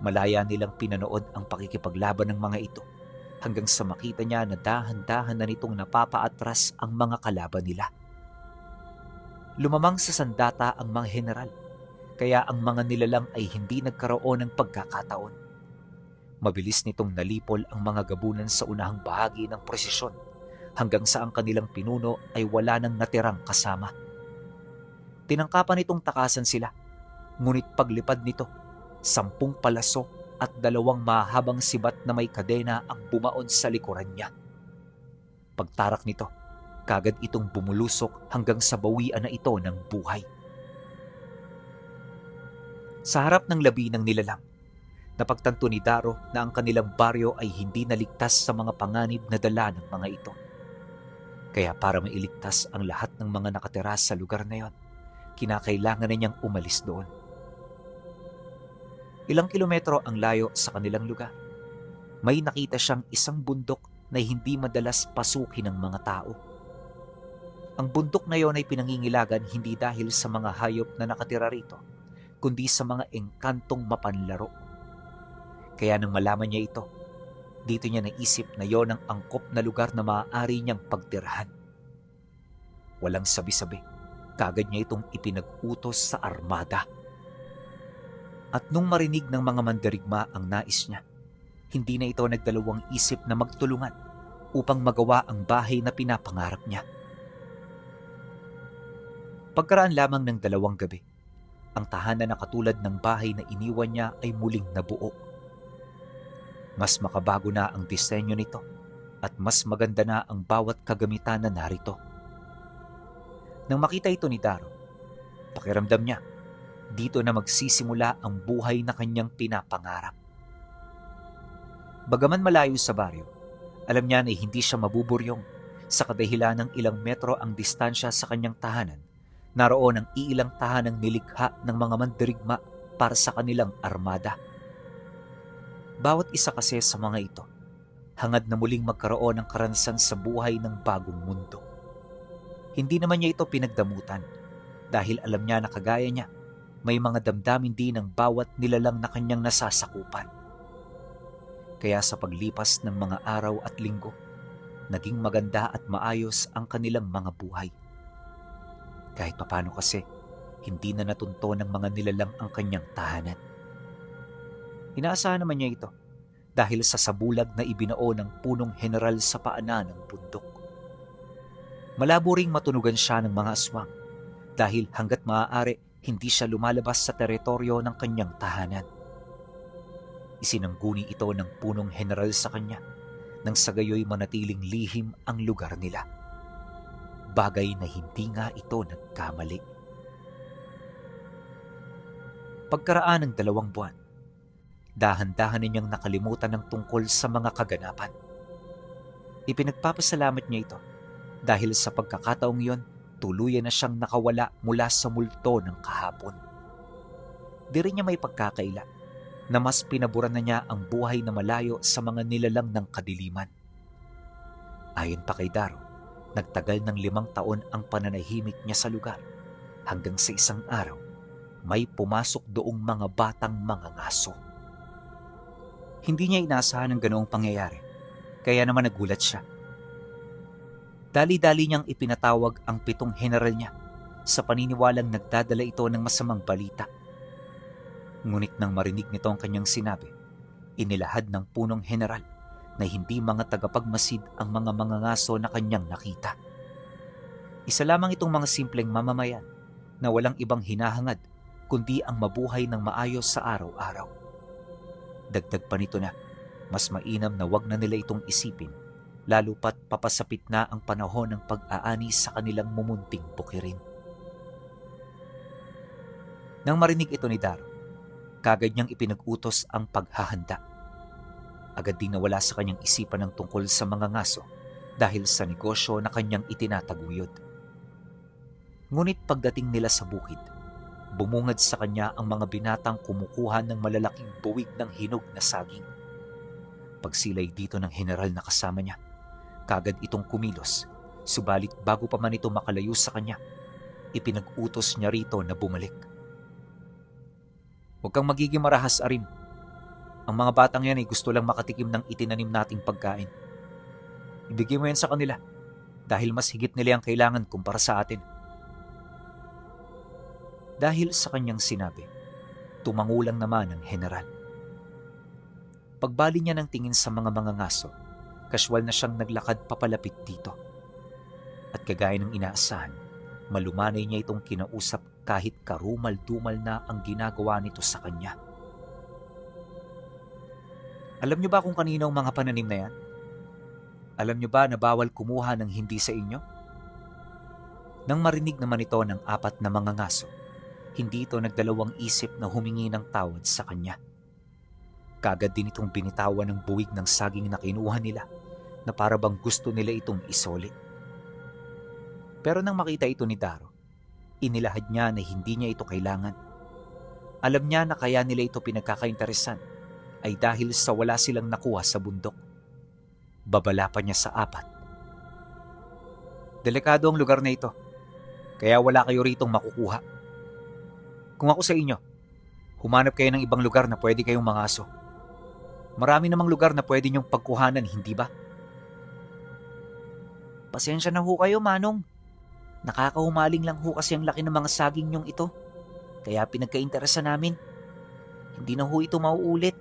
Malaya nilang pinanood ang pakikipaglaban ng mga ito hanggang sa makita niya na dahan-dahan na nitong napapaatras ang mga kalaban nila. Lumamang sa sandata ang mga heneral, kaya ang mga nilalang ay hindi nagkaroon ng pagkakataon. Mabilis nitong nalipol ang mga gabunan sa unahang bahagi ng prosesyon hanggang sa ang kanilang pinuno ay wala nang natirang kasama. Tinangkapan nitong takasan sila, ngunit paglipad nito, 10 palaso at 2 mahabang sibat na may kadena ang bumaon sa likuran niya. Pagtarak nito, kagad itong bumulusok hanggang sa bawian na ito ng buhay. Sa harap ng labi ng nilalang, napagtanto ni Darrow na ang kanilang baryo ay hindi naligtas sa mga panganib na dala ng mga ito. Kaya para mailigtas ang lahat ng mga nakatira sa lugar na yon, kinakailangan na niyang umalis doon. Ilang kilometro ang layo sa kanilang lugar, may nakita siyang isang bundok na hindi madalas pasukin ng mga tao. Ang bundok na yon ay pinangingilagan hindi dahil sa mga hayop na nakatira rito, kundi sa mga engkantong mapanlaro. Kaya nang malaman niya ito, dito niya naisip na yon ang angkop na lugar na maaari niyang pagtirahan. Walang sabi-sabi, kagad niya itong ipinag-utos sa armada. At nung marinig ng mga mandirigma ang nais niya, hindi na ito nagdalawang isip na magtulungan upang magawa ang bahay na pinapangarap niya. Pagkaraan lamang ng 2 gabi, ang tahanan na katulad ng bahay na iniwan niya ay muling nabuo. Mas makabago na ang disenyo nito at mas maganda na ang bawat kagamitan na narito. Nang makita ito ni Darrow, pakiramdam niya, dito na magsisimula ang buhay na kanyang pinapangarap. Bagaman malayo sa baryo, alam niya na hindi siya mabuburyong sa kadahilan ng ilang metro ang distansya sa kanyang tahanan. Naroon ang iilang tahanang nilikha ng mga mandirigma para sa kanilang armada. Bawat isa kasi sa mga ito, hangad na muling magkaroon ng karanasan sa buhay ng bagong mundo. Hindi naman niya ito pinagdamutan dahil alam niya na kagaya niya, may mga damdamin din ng bawat nilalang na kanyang nasasakupan. Kaya sa paglipas ng mga araw at linggo, naging maganda at maayos ang kanilang mga buhay. Kahit papano kasi, hindi na natunto ng mga nilalang ang kanyang tahanan. Inaasahan naman niya ito dahil sa sabulag na ibinao ng punong heneral sa paanan ng bundok. Malabo ring matunugan siya ng mga aswang dahil hanggat maaari hindi siya lumalabas sa teritoryo ng kanyang tahanan. Isinangguni ito ng punong general sa kanya nang sa gayoy manatiling lihim ang lugar nila. Bagay na hindi nga ito nagkamali. Pagkaraan ng 2 buwan, dahan-dahan niyang nakalimutan ng tungkol sa mga kaganapan. Ipinagpapasalamat niya ito dahil sa pagkakataong iyon, tuluyan na siyang nakawala mula sa multo ng kahapon. Di rin niya may pagkakaila na mas pinaburan na niya ang buhay na malayo sa mga nilalang ng kadiliman. Ayon pa kay Daro, nagtagal ng 5 taon ang pananahimik niya sa lugar hanggang sa isang araw, may pumasok doong mga batang mangangaso. Hindi niya inaasahan ang ganoong pangyayari, kaya naman nagulat siya. Dali-dali niyang ipinatawag ang 7 general niya sa paniniwalang nagdadala ito ng masamang balita. Ngunit nang marinig nito ang kanyang sinabi, inilahad ng punong general na hindi mga tagapagmasid ang mga mangangaso na kanyang nakita. Isa lamang itong mga simpleng mamamayan na walang ibang hinahangad kundi ang mabuhay ng maayos sa araw-araw. Dagdag pa nito na mas mainam na wag na nila itong isipin, lalo pat papasapit na ang panahon ng pag-aani sa kanilang mumunting bukirin. Nang marinig ito ni Daro, kagad niyang ipinag-utos ang paghahanda. Agad din nawala sa kanyang isipan ng tungkol sa mga ngaso dahil sa negosyo na kanyang itinataguyod. Ngunit pagdating nila sa bukid, bumungad sa kanya ang mga binatang kumukuha ng malalaking buwig ng hinog na saging. Pagsilay dito ng general na kasama niya, kagad itong kumilos, subalit bago pa man ito makalayo sa kanya, ipinag-utos niya rito na bumalik. Huwag kang magiging marahas, Arim. Ang mga batang yan ay gusto lang makatikim ng itinanim nating pagkain. Ibigay mo yan sa kanila dahil mas higit nila ang kailangan kumpara sa atin. Dahil sa kanyang sinabi, tumangulang naman ang general. Pagbali niya ng tingin sa mga mangangaso, kaswal na siyang naglakad papalapit dito. At kagaya ng inaasahan, malumanay niya itong kinausap kahit karumal-dumal na ang ginagawa nito sa kanya. Alam niyo ba kung kanino ang mga pananim na yan? Alam niyo ba na bawal kumuha ng hindi sa inyo? Nang marinig naman ito ng 4 na mangangaso, hindi ito nagdalawang isip na humingi ng tawad sa kanya. Kagad din itong binitawan ng buwig ng saging na kinuha nila na para bang gusto nila itong isulit. Pero nang makita ito ni Daro, inilahad niya na hindi niya ito kailangan. Alam niya na kaya nila ito pinagkakainteresan ay dahil sa wala silang nakuha sa bundok. Babala pa niya sa 4. Delikado ang lugar na ito, kaya wala kayo ritong makukuha. Kung ako sa inyo, humanap kayo ng ibang lugar na pwede kayong mangaso. Marami namang lugar na pwede niyong pagkuhanan, hindi ba? Pasensya na ho kayo, Manong. Nakakahumaling lang ho kasi ang laki ng mga saging niyong ito. Kaya pinagkainteresa namin. Hindi na ho ito mauulit.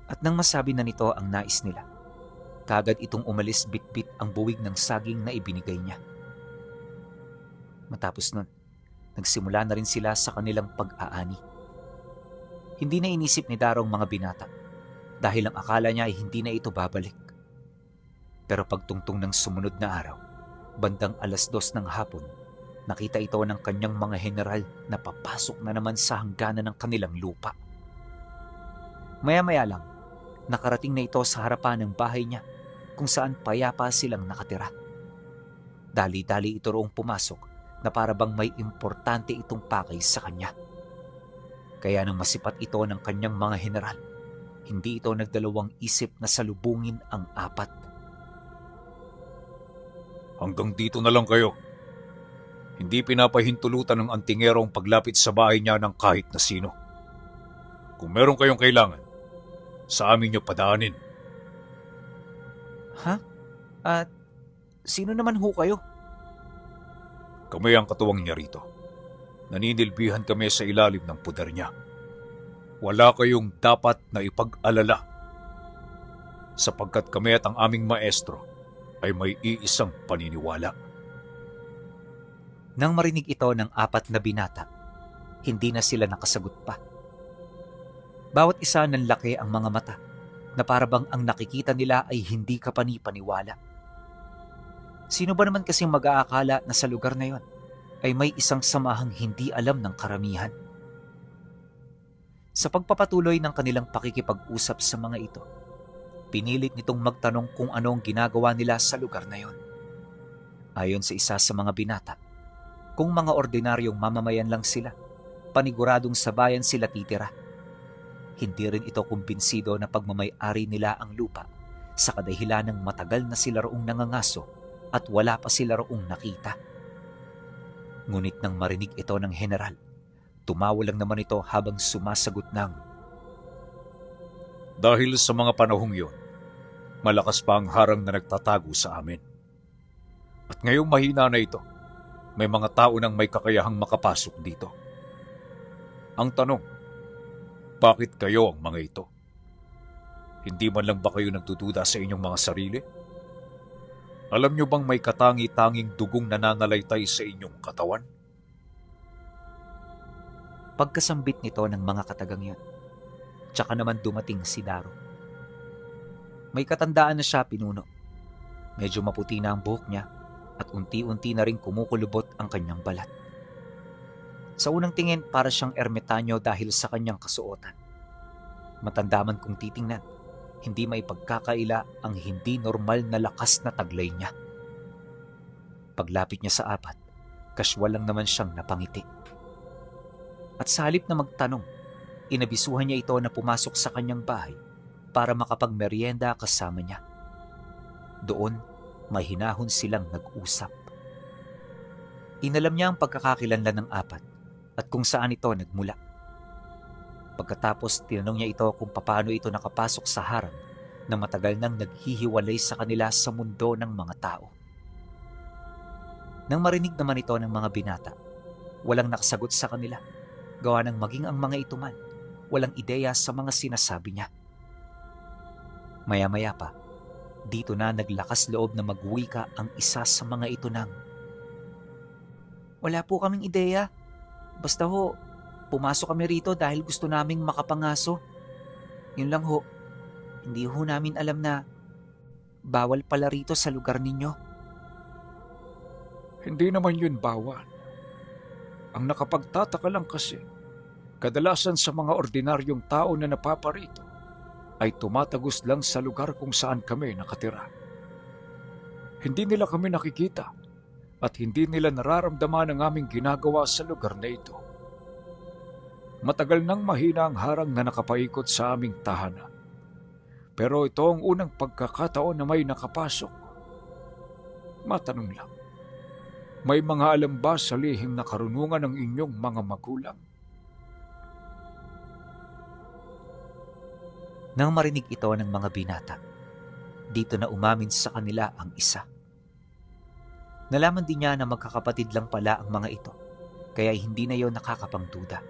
At nang masabi na nito ang nais nila, kagad itong umalis bitbit ang buwig ng saging na ibinigay niya. Matapos nun, nagsimula na rin sila sa kanilang pag-aani. Hindi na inisip ni Daro ang mga binata dahil ang akala niya ay hindi na ito babalik. Pero pagtungtong ng sumunod na araw, bandang 2:00 ng hapon, nakita ito ng kanyang mga general na papasok na naman sa hangganan ng kanilang lupa. Maya-maya lang, nakarating na ito sa harapan ng bahay niya kung saan payapa silang nakatira. Dali-dali ito roong pumasok na para bang may importante itong pakay sa kanya. Kaya nang masipat ito ng kanyang mga general, hindi ito nagdalawang isip na salubungin ang 4. Hanggang dito na lang kayo. Hindi pinapahintulutan ng antingero ang paglapit sa bahay niya ng kahit na sino. Kung meron kayong kailangan, sa amin niyo padaanin. Ha? At sino naman ho kayo? Kami ang katuwang niya rito. Naninilbihan kami sa ilalim ng pudar niya. Wala kayong dapat na ipag-alala. Sapagkat kami at ang aming maestro ay may iisang paniniwala. Nang marinig ito ng 4 na binata, hindi na sila nakasagot pa. Bawat isa nanlaki ang mga mata na parabang ang nakikita nila ay hindi kapani-paniwala. Sino ba naman kasing mag-aakala na sa lugar na yon ay may isang samahang hindi alam ng karamihan? Sa pagpapatuloy ng kanilang pakikipag-usap sa mga ito, pinilit nitong magtanong kung ano ang ginagawa nila sa lugar na yon. Ayon sa isa sa mga binata, kung mga ordinaryong mamamayan lang sila, paniguradong sa bayan sila titira. Hindi rin ito kumbinsido na pagmamay-ari nila ang lupa sa kadahilan ng matagal na sila roong nangangaso at wala pa sila roong nakita. Ngunit nang marinig ito ng general, tumawa lang naman ito habang sumasagot ng, Dahil sa mga panahong yon, malakas pa ang harang na nagtatago sa amin. At ngayong mahina na ito, may mga tao nang may kakayahang makapasok dito. Ang tanong, bakit kayo ang mga ito? Hindi man lang ba kayo nagdududa sa inyong mga sarili? Alam nyo bang may katangi-tanging dugong nananalaytay sa inyong katawan? pagkasambit nito ng mga katagang yon. Tsaka naman dumating si Daro. May katandaan na siya pinuno. Medyo maputi na ang buhok niya at unti-unti na rin kumukulubot ang kanyang balat. Sa unang tingin para siyang ermitanyo dahil sa kanyang kasuotan. Matanda man kung titingnan, hindi may pagkakaila ang hindi normal na lakas na taglay niya. Paglapit niya sa 4, kaswal lang naman siyang napangiti. At sa halip na magtanong, inabisuhan niya ito na pumasok sa kanyang bahay para makapagmeryenda kasama niya. Doon, mahinahon silang nag-usap. Inalam niya ang pagkakakilanlan ng 4 at kung saan ito nagmula. Pagkatapos, tinanong niya ito kung paano ito nakapasok sa harang na matagal nang naghihiwalay sa kanila sa mundo ng mga tao. Nang marinig naman ito ng mga binata, walang nakasagot sa kanila, gawa ng maging ang mga ito man, walang ideya sa mga sinasabi niya. Maya-maya pa, dito na naglakas loob na magwika ang isa sa mga ito nang, "Wala po kaming ideya. Basta ho, pumasok kami rito dahil gusto naming makapangaso. Yun lang ho. Hindi ho namin alam na bawal pala rito sa lugar ninyo." Hindi naman yun bawal. Ang nakapagtataka lang kasi, kadalasan sa mga ordinaryong tao na napaparito ay tumatagos lang sa lugar kung saan kami nakatira. Hindi nila kami nakikita at hindi nila nararamdaman ang aming ginagawa sa lugar na ito. Matagal nang mahina ang harang na nakapaikot sa aming tahanan. Pero ito ang unang pagkakataon na may nakapasok. Matanong lang, may mga alam ba sa lihim na karunungan ng inyong mga magulang? Nang marinig ito ng mga binata, dito na umamin sa kanila ang isa. Nalaman din niya na magkakapatid lang pala ang mga ito, kaya hindi na yon nakakapangduda.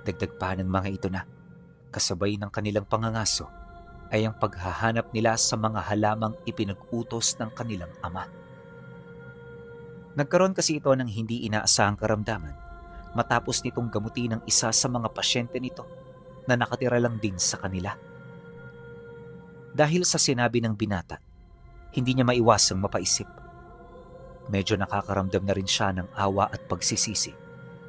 Dagdag pa ng mga ito na, kasabay ng kanilang pangangaso, ay ang paghahanap nila sa mga halamang ipinag-utos ng kanilang ama. Nagkaroon kasi ito ng hindi inaasahang karamdaman matapos nitong gamutin ng isa sa mga pasyente nito na nakatira lang din sa kanila. Dahil sa sinabi ng binata, hindi niya maiwasang mapaisip. Medyo nakakaramdam na rin siya ng awa at pagsisisi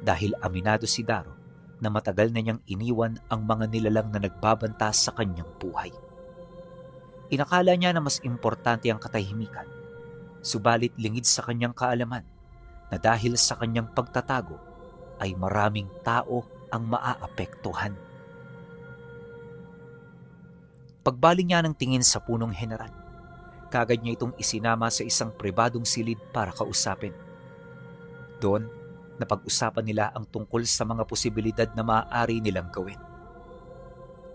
dahil aminado si Daro na matagal na niyang iniwan ang mga nilalang na nagbabanta sa kanyang buhay. Inakala niya na mas importante ang katahimikan, subalit lingid sa kanyang kaalaman na dahil sa kanyang pagtatago ay maraming tao ang maaapektuhan. Pagbaling niya ng tingin sa punong general, kagad niya itong isinama sa isang pribadong silid para kausapin. Doon, napag-usapan nila ang tungkol sa mga posibilidad na maaari nilang gawin.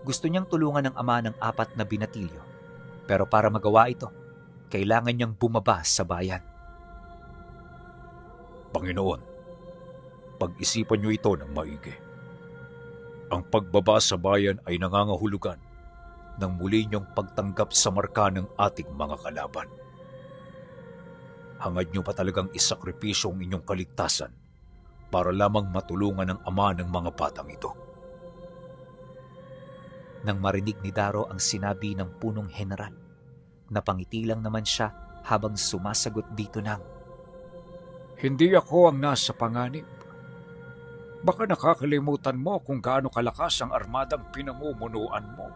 Gusto niyang tulungan ng ama ng 4 na binatilyo, pero para magawa ito, kailangan niyang bumaba sa bayan. Panginoon, pag-isipan niyo ito ng maigi. Ang pagbaba sa bayan ay nangangahulugan ng muli niyong pagtanggap sa marka ng ating mga kalaban. Hangad niyo pa talagang isakripisyo ang inyong kaligtasan para lamang matulungan ang ama ng mga batang ito. Nang marinig ni Daro ang sinabi ng punong general, napangiti lang naman siya habang sumasagot dito ng, Hindi ako ang nasa panganib. Baka nakakalimutan mo kung gaano kalakas ang armadang pinamumunuan mo.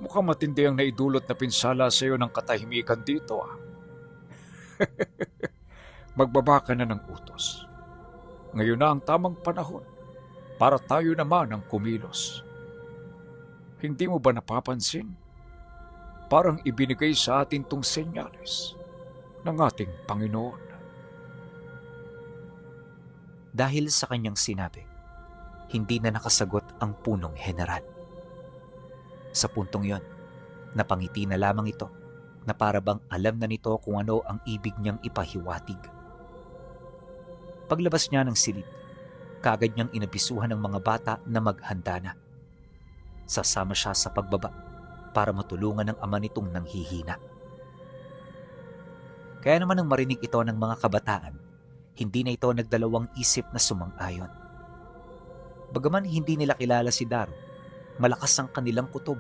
Mukhang matindi ang naidulot na pinsala sa iyo ng katahimikan dito. Magbaba ka na ng utos. Ngayon na ang tamang panahon para tayo naman ang kumilos. Hindi mo ba napapansin? Parang ibinigay sa atin tong senyales ng ating Panginoon. dahil sa kanyang sinabi, hindi na nakasagot ang punong general. Sa puntong yon, napangiti na lamang ito na para bang alam na nito kung ano ang ibig niyang ipahiwatig. Paglabas niya ng silid, kaagad niyang inabisuhan ng mga bata na maghanda na. Sasama siya sa pagbaba para matulungan ng ama nitong nanghihina. Kaya naman nang marinig ito ng mga kabataan, hindi na ito nagdalawang isip na sumang-ayon. Bagaman hindi nila kilala si Daro, malakas ang kanilang kutob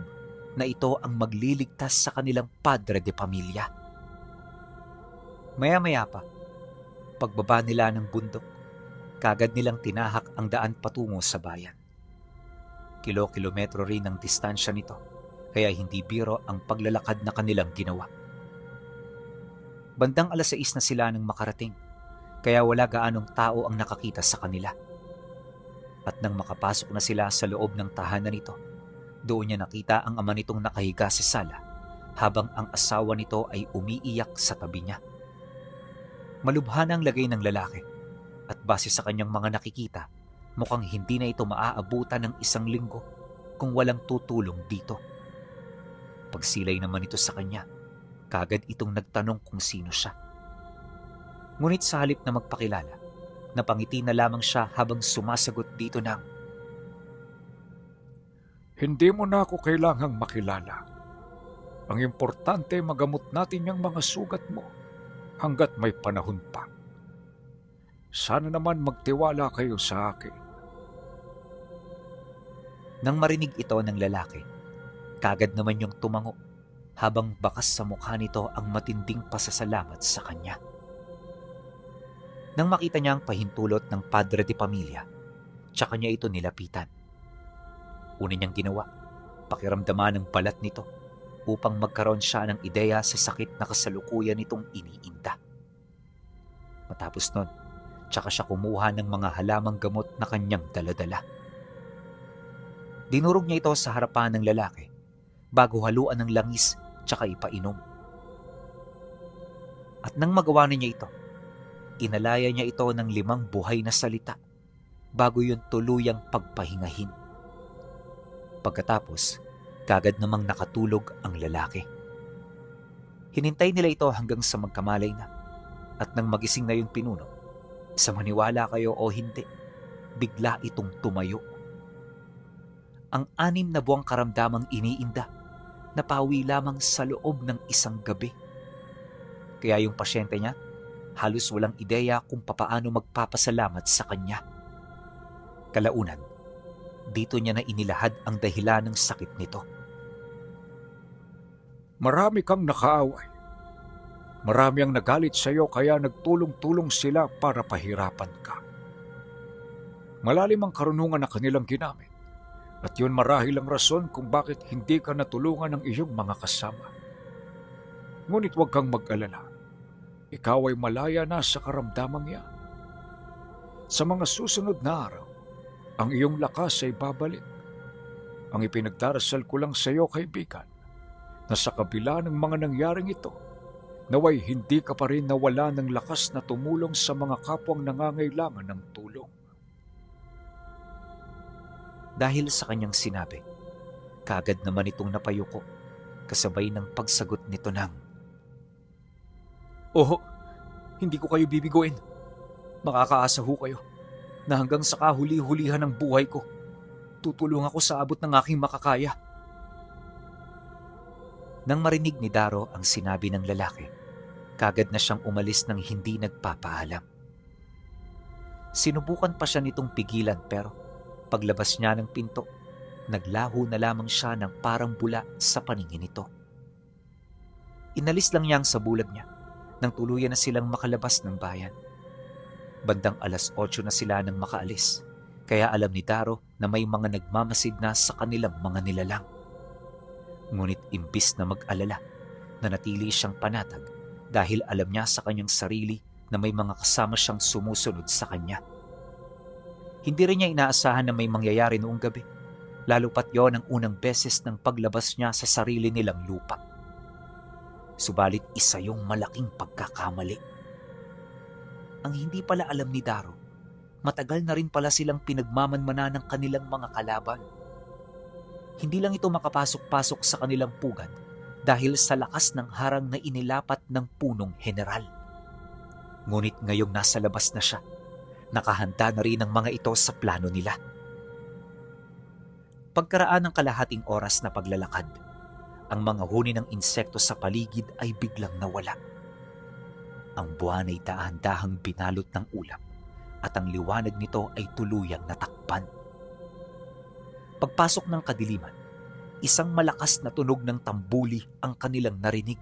na ito ang magliligtas sa kanilang padre de pamilya. Maya-maya pa, pagbaba nila ng bundok, kagad nilang tinahak ang daan patungo sa bayan. Kilo-kilometro rin ang distansya nito, kaya hindi biro ang paglalakad na kanilang ginawa. Bandang 6:00 na sila nang makarating, kaya wala gaanong tao ang nakakita sa kanila. At nang makapasok na sila sa loob ng tahanan nito, doon niya nakita ang ama nitong nakahiga sa sala, habang ang asawa nito ay umiiyak sa tabi niya. Malubha na ang lagay ng lalaki, at base sa kanyang mga nakikita, mukhang hindi na ito maaabutan ng 1 linggo kung walang tutulong dito. Pagsilay naman ito sa kanya, kagad itong nagtanong kung sino siya. Ngunit sa halip na magpakilala, napangiti na lamang siya habang sumasagot dito ng, Hindi mo na ako kailangang makilala. Ang importante magamot natin yung mga sugat mo hanggat may panahon pa. Sana naman magtiwala kayo sa akin. Nang marinig ito ng lalaki, kagad naman yung tumango habang bakas sa mukha nito ang matinding pasasalamat sa kanya. Nang makita niya ang pahintulot ng padre de pamilya, tsaka niya ito nilapitan. Una niyang ginawa, pakiramdaman ng balat nito upang magkaroon siya ng ideya sa sakit na kasalukuyan nitong iniinda. Matapos nun, tsaka siya kumuha ng mga halamang gamot na kanyang daladala. Dinurog niya ito sa harapan ng lalaki bago haluan ng langis tsaka ipainom. At nang magawa na niya ito, inalaya niya ito ng 5 buhay na salita bago yun tuluyang pagpahingahin. Pagkatapos, kagad namang nakatulog ang lalaki. Hinintay nila ito hanggang sa magkamalay na, at nang magising na yung pinuno, sa maniwala kayo o hindi, bigla itong tumayo. Ang 6 na buwang karamdamang iniinda, napawi lamang sa loob ng 1 gabi. Kaya yung pasyente niya, halos walang ideya kung papaano magpapasalamat sa kanya. Kalaunan, dito niya na inilahad ang dahilan ng sakit nito. Marami kang nakaaway. Marami ang nagalit sa iyo kaya nagtulong-tulong sila para pahirapan ka. Malalim ang karunungan na kanilang ginamit, at yun marahil ang rason kung bakit hindi ka natulungan ng iyong mga kasama. Ngunit huwag kang mag-alala. Ikaw ay malaya na sa karamdamang yan. Sa mga susunod na araw, ang iyong lakas ay babalik. Ang ipinagdarasal ko lang sa iyo, kaibigan, na sa kabila ng mga nangyaring ito, naway hindi ka pa rin nawala ng lakas na tumulong sa mga kapwang nangangailangan ng tulong. Dahil sa kanyang sinabi, kagad naman itong napayuko, kasabay ng pagsagot nito ng, "Oh, hindi ko kayo bibiguin. Makakaasa ho kayo na hanggang sa kahuli-hulihan ng buhay ko, tutulong ako sa abot ng aking makakaya." Nang marinig ni Daro ang sinabi ng lalaki, Kagad na siyang umalis nang hindi nagpapaalam. Sinubukan pa siya nitong pigilan pero paglabas niya ng pinto, naglaho na lamang siya ng parang bula sa paningin nito. Inalis lang niya ang sabulag niya nang tuluyan na silang makalabas ng bayan. Bandang 8:00 na sila nang makaalis, kaya alam ni Daro na may mga nagmamasid na sa kanilang mga nilalang. Ngunit imbis na mag-alala, nanatili siyang panatag dahil alam niya sa kanyang sarili na may mga kasama siyang sumusunod sa kanya. Hindi rin niya inaasahan na may mangyayari noong gabi, lalo pat yon ang unang beses ng paglabas niya sa sarili nilang lupa. Subalit isa yung malaking pagkakamali. Ang hindi pala alam ni Daro, matagal na rin pala silang pinagmamanmana ng kanilang mga kalaban. Hindi lang ito makapasok-pasok sa kanilang pugad dahil sa lakas ng harang na inilapat ng punong general. Ngunit ngayong nasa labas na siya, nakahanda na rin ang mga ito sa plano nila. Pagkaraan ng kalahating oras na paglalakad, ang mga huni ng insekto sa paligid ay biglang nawala. Ang buwan ay dahan-dahang binalot ng ulap at ang liwanag nito ay tuluyang natakpan. Pagpasok ng kadiliman, isang malakas na tunog ng tambuli ang kanilang narinig.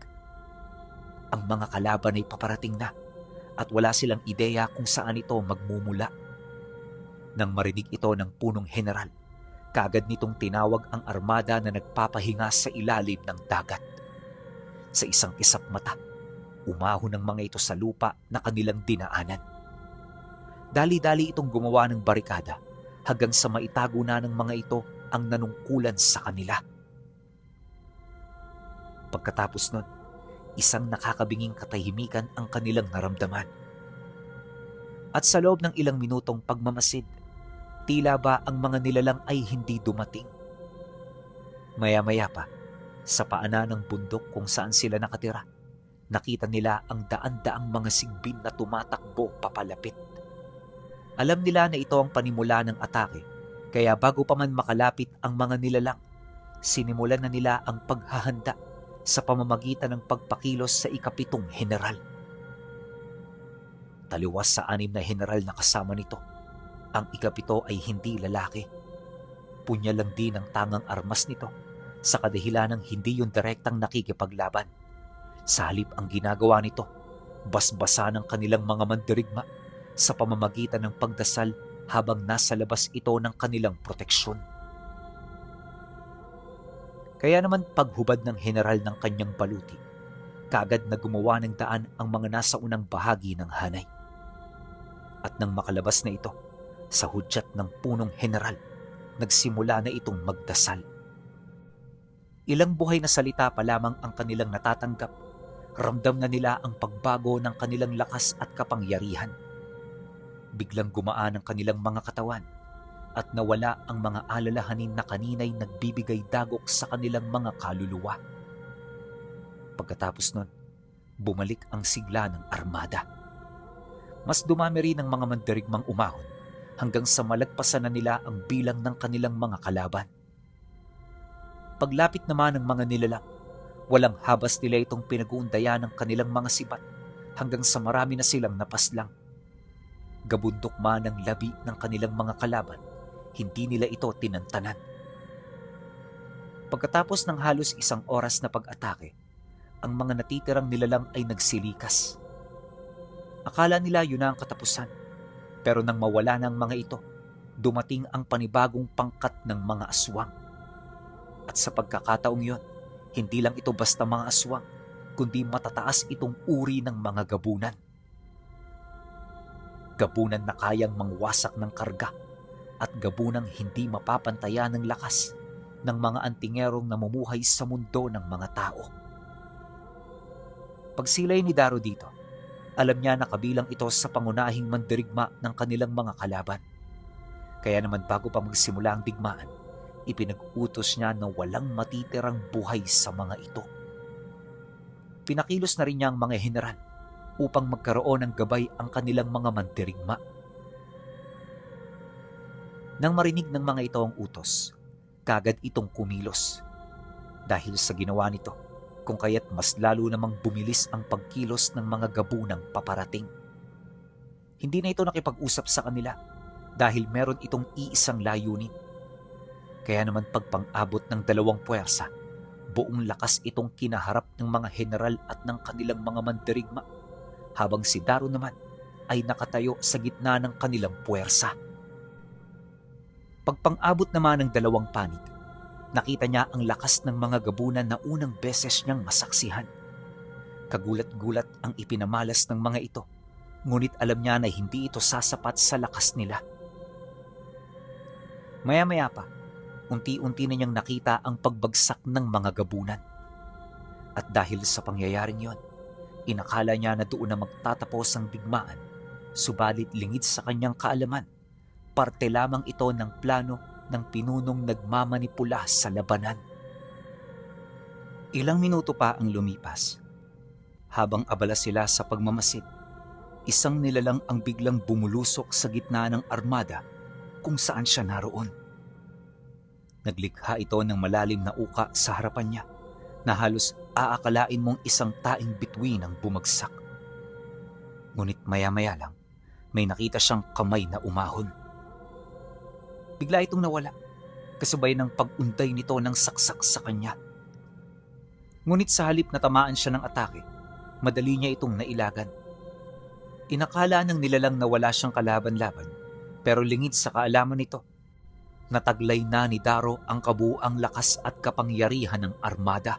Ang mga kalaban ay paparating na at wala silang ideya kung saan ito magmumula. Nang marinig ito ng punong general, kaagad nitong tinawag ang armada na nagpapahinga sa ilalim ng dagat. Sa isang kisap mata, umahon ng mga ito sa lupa na kanilang dinaanan. Dali-dali itong gumawa ng barikada hanggang sa maitago na ng mga ito ang nanungkulan sa kanila. Pagkatapos nun, isang nakakabinging katahimikan ang kanilang naramdaman. At sa loob ng ilang minutong pagmamasid, tila ba ang mga nilalang ay hindi dumating. Maya-maya pa, sa paanan ng bundok kung saan sila nakatira, nakita nila ang daan-daang mga sigbin na tumatakbo papalapit. Alam nila na ito ang panimula ng atake, kaya bago pa man makalapit ang mga nilalang, sinimulan na nila ang paghahanda sa pamamagitan ng pagpakilos sa ikapitong general. Taliwas sa 6 na general na kasama nito, ang ikapito ay hindi lalaki. Punya lang din ang tangang armas nito sa kadahilan ng hindi yung direktang nakikipaglaban. Sa halip ang ginagawa nito, basbasa ng kanilang mga mandirigma sa pamamagitan ng pagdasal habang nasa labas ito ng kanilang proteksyon. Kaya naman paghubad ng general ng kanyang baluti, kaagad na gumawa ng daan ang mga nasa unang bahagi ng hanay. At nang makalabas na ito, sa hudyat ng punong general, nagsimula na itong magdasal. Ilang buhay na salita pa lamang ang kanilang natatanggap, ramdam na nila ang pagbago ng kanilang lakas at kapangyarihan. Biglang gumaan ang kanilang mga katawan at nawala ang mga alalahanin na kanina'y nagbibigay dagok sa kanilang mga kaluluwa. Pagkatapos nun, bumalik ang sigla ng armada. Mas dumami rin ang mga mandirigmang umahon hanggang sa malagpasan na nila ang bilang ng kanilang mga kalaban. Paglapit naman ng mga nilalang, walang habas nila itong pinag-uundayan ng kanilang mga sibat hanggang sa marami na silang napaslang. Gabundok man ang labi ng kanilang mga kalaban, hindi nila ito tinantanan. Pagkatapos ng halos 1 oras na pag-atake, ang mga natitirang nilalang ay nagsilikas. Akala nila yun na ang katapusan, pero nang mawala ng mga ito, dumating ang panibagong pangkat ng mga aswang. At sa pagkakataong yon, hindi lang ito basta mga aswang, kundi matataas itong uri ng mga gabunan. Gabunan na kayang mangwasak ng karga at gabunang hindi mapapantayan ng lakas ng mga antingerong namumuhay sa mundo ng mga tao. Pagsilay ni Daro dito, alam niya na kabilang ito sa pangunahing mandirigma ng kanilang mga kalaban. Kaya naman bago pa magsimula ang digmaan, ipinag-utos niya na walang matitirang buhay sa mga ito. Pinakilos na rin niya ang mga general upang magkaroon ng gabay ang kanilang mga mandirigma. Nang marinig ng mga ito ang utos, kagad itong kumilos. Dahil sa ginawa nito, kung kaya't mas lalo namang bumilis ang pagkilos ng mga gabunang paparating. Hindi na ito nakipag-usap sa kanila dahil meron itong iisang layunin. Kaya naman pagpang-abot ng dalawang puwersa, buong lakas itong kinaharap ng mga general at ng kanilang mga mandirigma, habang si Daro naman ay nakatayo sa gitna ng kanilang puwersa. Pagpang-abot naman ng dalawang panig, nakita niya ang lakas ng mga gabunan na unang beses niyang masaksihan. Kagulat-gulat ang ipinamalas ng mga ito, ngunit alam niya na hindi ito sasapat sa lakas nila. Maya-maya pa, unti-unti na niyang nakita ang pagbagsak ng mga gabunan. At dahil sa pangyayaring yon, inakala niya na doon na magtatapos ang digmaan, subalit lingid sa kanyang kaalaman, parte lamang ito ng plano ng pinunong nagmamanipula sa labanan. Ilang minuto pa ang lumipas. Habang abala sila sa pagmamasid, isang nilalang ang biglang bumulusok sa gitna ng armada kung saan siya naroon. Naglikha ito ng malalim na uka sa harapan niya na halos aakalain mong isang taing bituin ang bumagsak. Ngunit maya-maya lang, may nakita siyang kamay na umahon. Bigla itong nawala, kasabay ng pag-unday nito ng saksak sa kanya. Ngunit sa halip na tamaan siya ng atake, madali niya itong nailagan. Inakala ng nilalang na wala siyang kalaban-laban, pero lingid sa kaalaman nito, nataglay na ni Daro ang kabuuang lakas at kapangyarihan ng armada.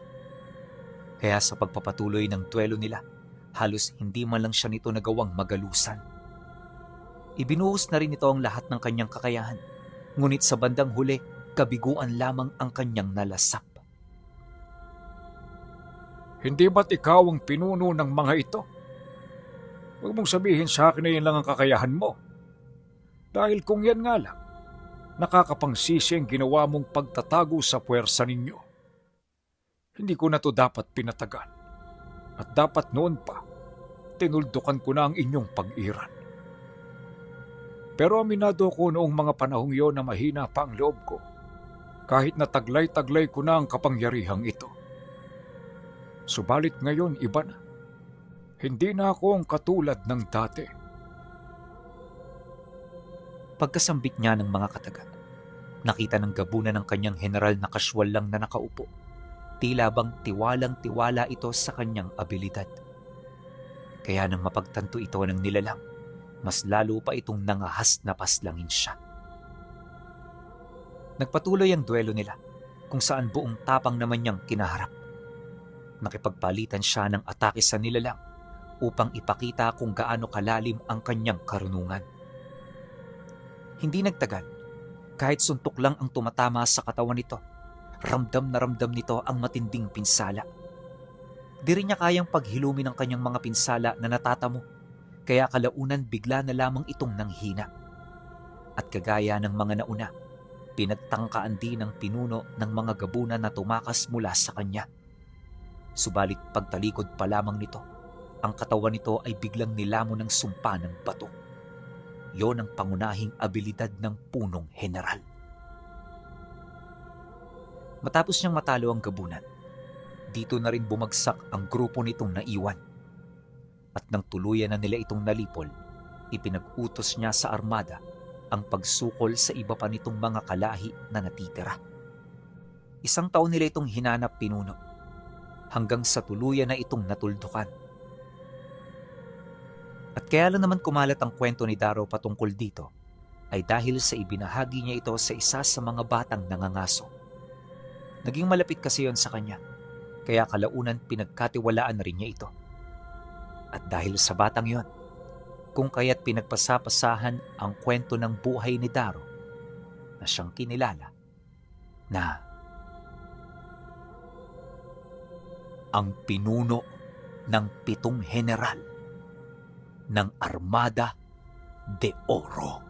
Kaya sa pagpapatuloy ng duelo nila, halos hindi man lang siya nito nagawang magalusan. Ibinuhos na rin ito ang lahat ng kanyang kakayahan, ngunit sa bandang huli, kabiguan lamang ang kanyang nalasap. Hindi ba't ikaw ang pinuno ng mga ito? Huwag mong sabihin sa akin na yan lang ang kakayahan mo. Dahil kung yan nga lang, nakakapangsisi ang ginawa mong pagtatago sa puwersa ninyo. Hindi ko na to dapat pinatagal. At dapat noon pa, tinuldukan ko na ang inyong pag-iran. Pero aminado ko noong mga panahong yon na mahina pa ang loob ko, kahit na taglay-taglay ko na ang kapangyarihang ito. Subalit ngayon iba na. Hindi na ako ang katulad ng dati. Pagkasambit niya ng mga kataga, nakita ng gabunan ng kanyang general na kasywal lang na nakaupo. Tila bang tiwalang-tiwala ito sa kanyang abilidad. Kaya nang mapagtanto ito ng nilalang, mas lalo pa itong nangahas na paslangin siya. Nagpatuloy ang duelo nila, kung saan buong tapang naman niyang kinaharap. Nakipagpalitan siya ng atake sa nilalang upang ipakita kung gaano kalalim ang kanyang karunungan. Hindi nagtagal, kahit suntok lang ang tumatama sa katawan nito, ramdam na ramdam nito ang matinding pinsala. Di rin niya kayang paghilumi ng kanyang mga pinsala na natatamo, kaya kalaunan bigla na lamang itong nanghina. At kagaya ng mga nauna, pinagtangkaan din ng pinuno ng mga gabunan na tumakas mula sa kanya. Subalit pagtalikod pa lamang nito, ang katawan nito ay biglang nilamon ng sumpa ng bato. Yon ang pangunahing abilidad ng punong general. Matapos niyang matalo ang gabunan, dito na rin bumagsak ang grupo nitong naiwan. At nang tuluyan na nila itong nalipol, ipinag-utos niya sa armada ang pagsukol sa iba pa nitong mga kalahi na natitira. 1 taon nila itong hinanap pinuno, hanggang sa tuluyan na itong natuldukan. At kaya lang naman kumalat ang kwento ni Daro patungkol dito, ay dahil sa ibinahagi niya ito sa isa sa mga batang nangangaso. Naging malapit kasi yon sa kanya, kaya kalaunan pinagkatiwalaan na rin niya ito. At dahil sa batang yon, kung kaya't pinagpasapasahan ang kwento ng buhay ni Daro na siyang kinilala na ang pinuno ng 7 general ng Armada de Oro.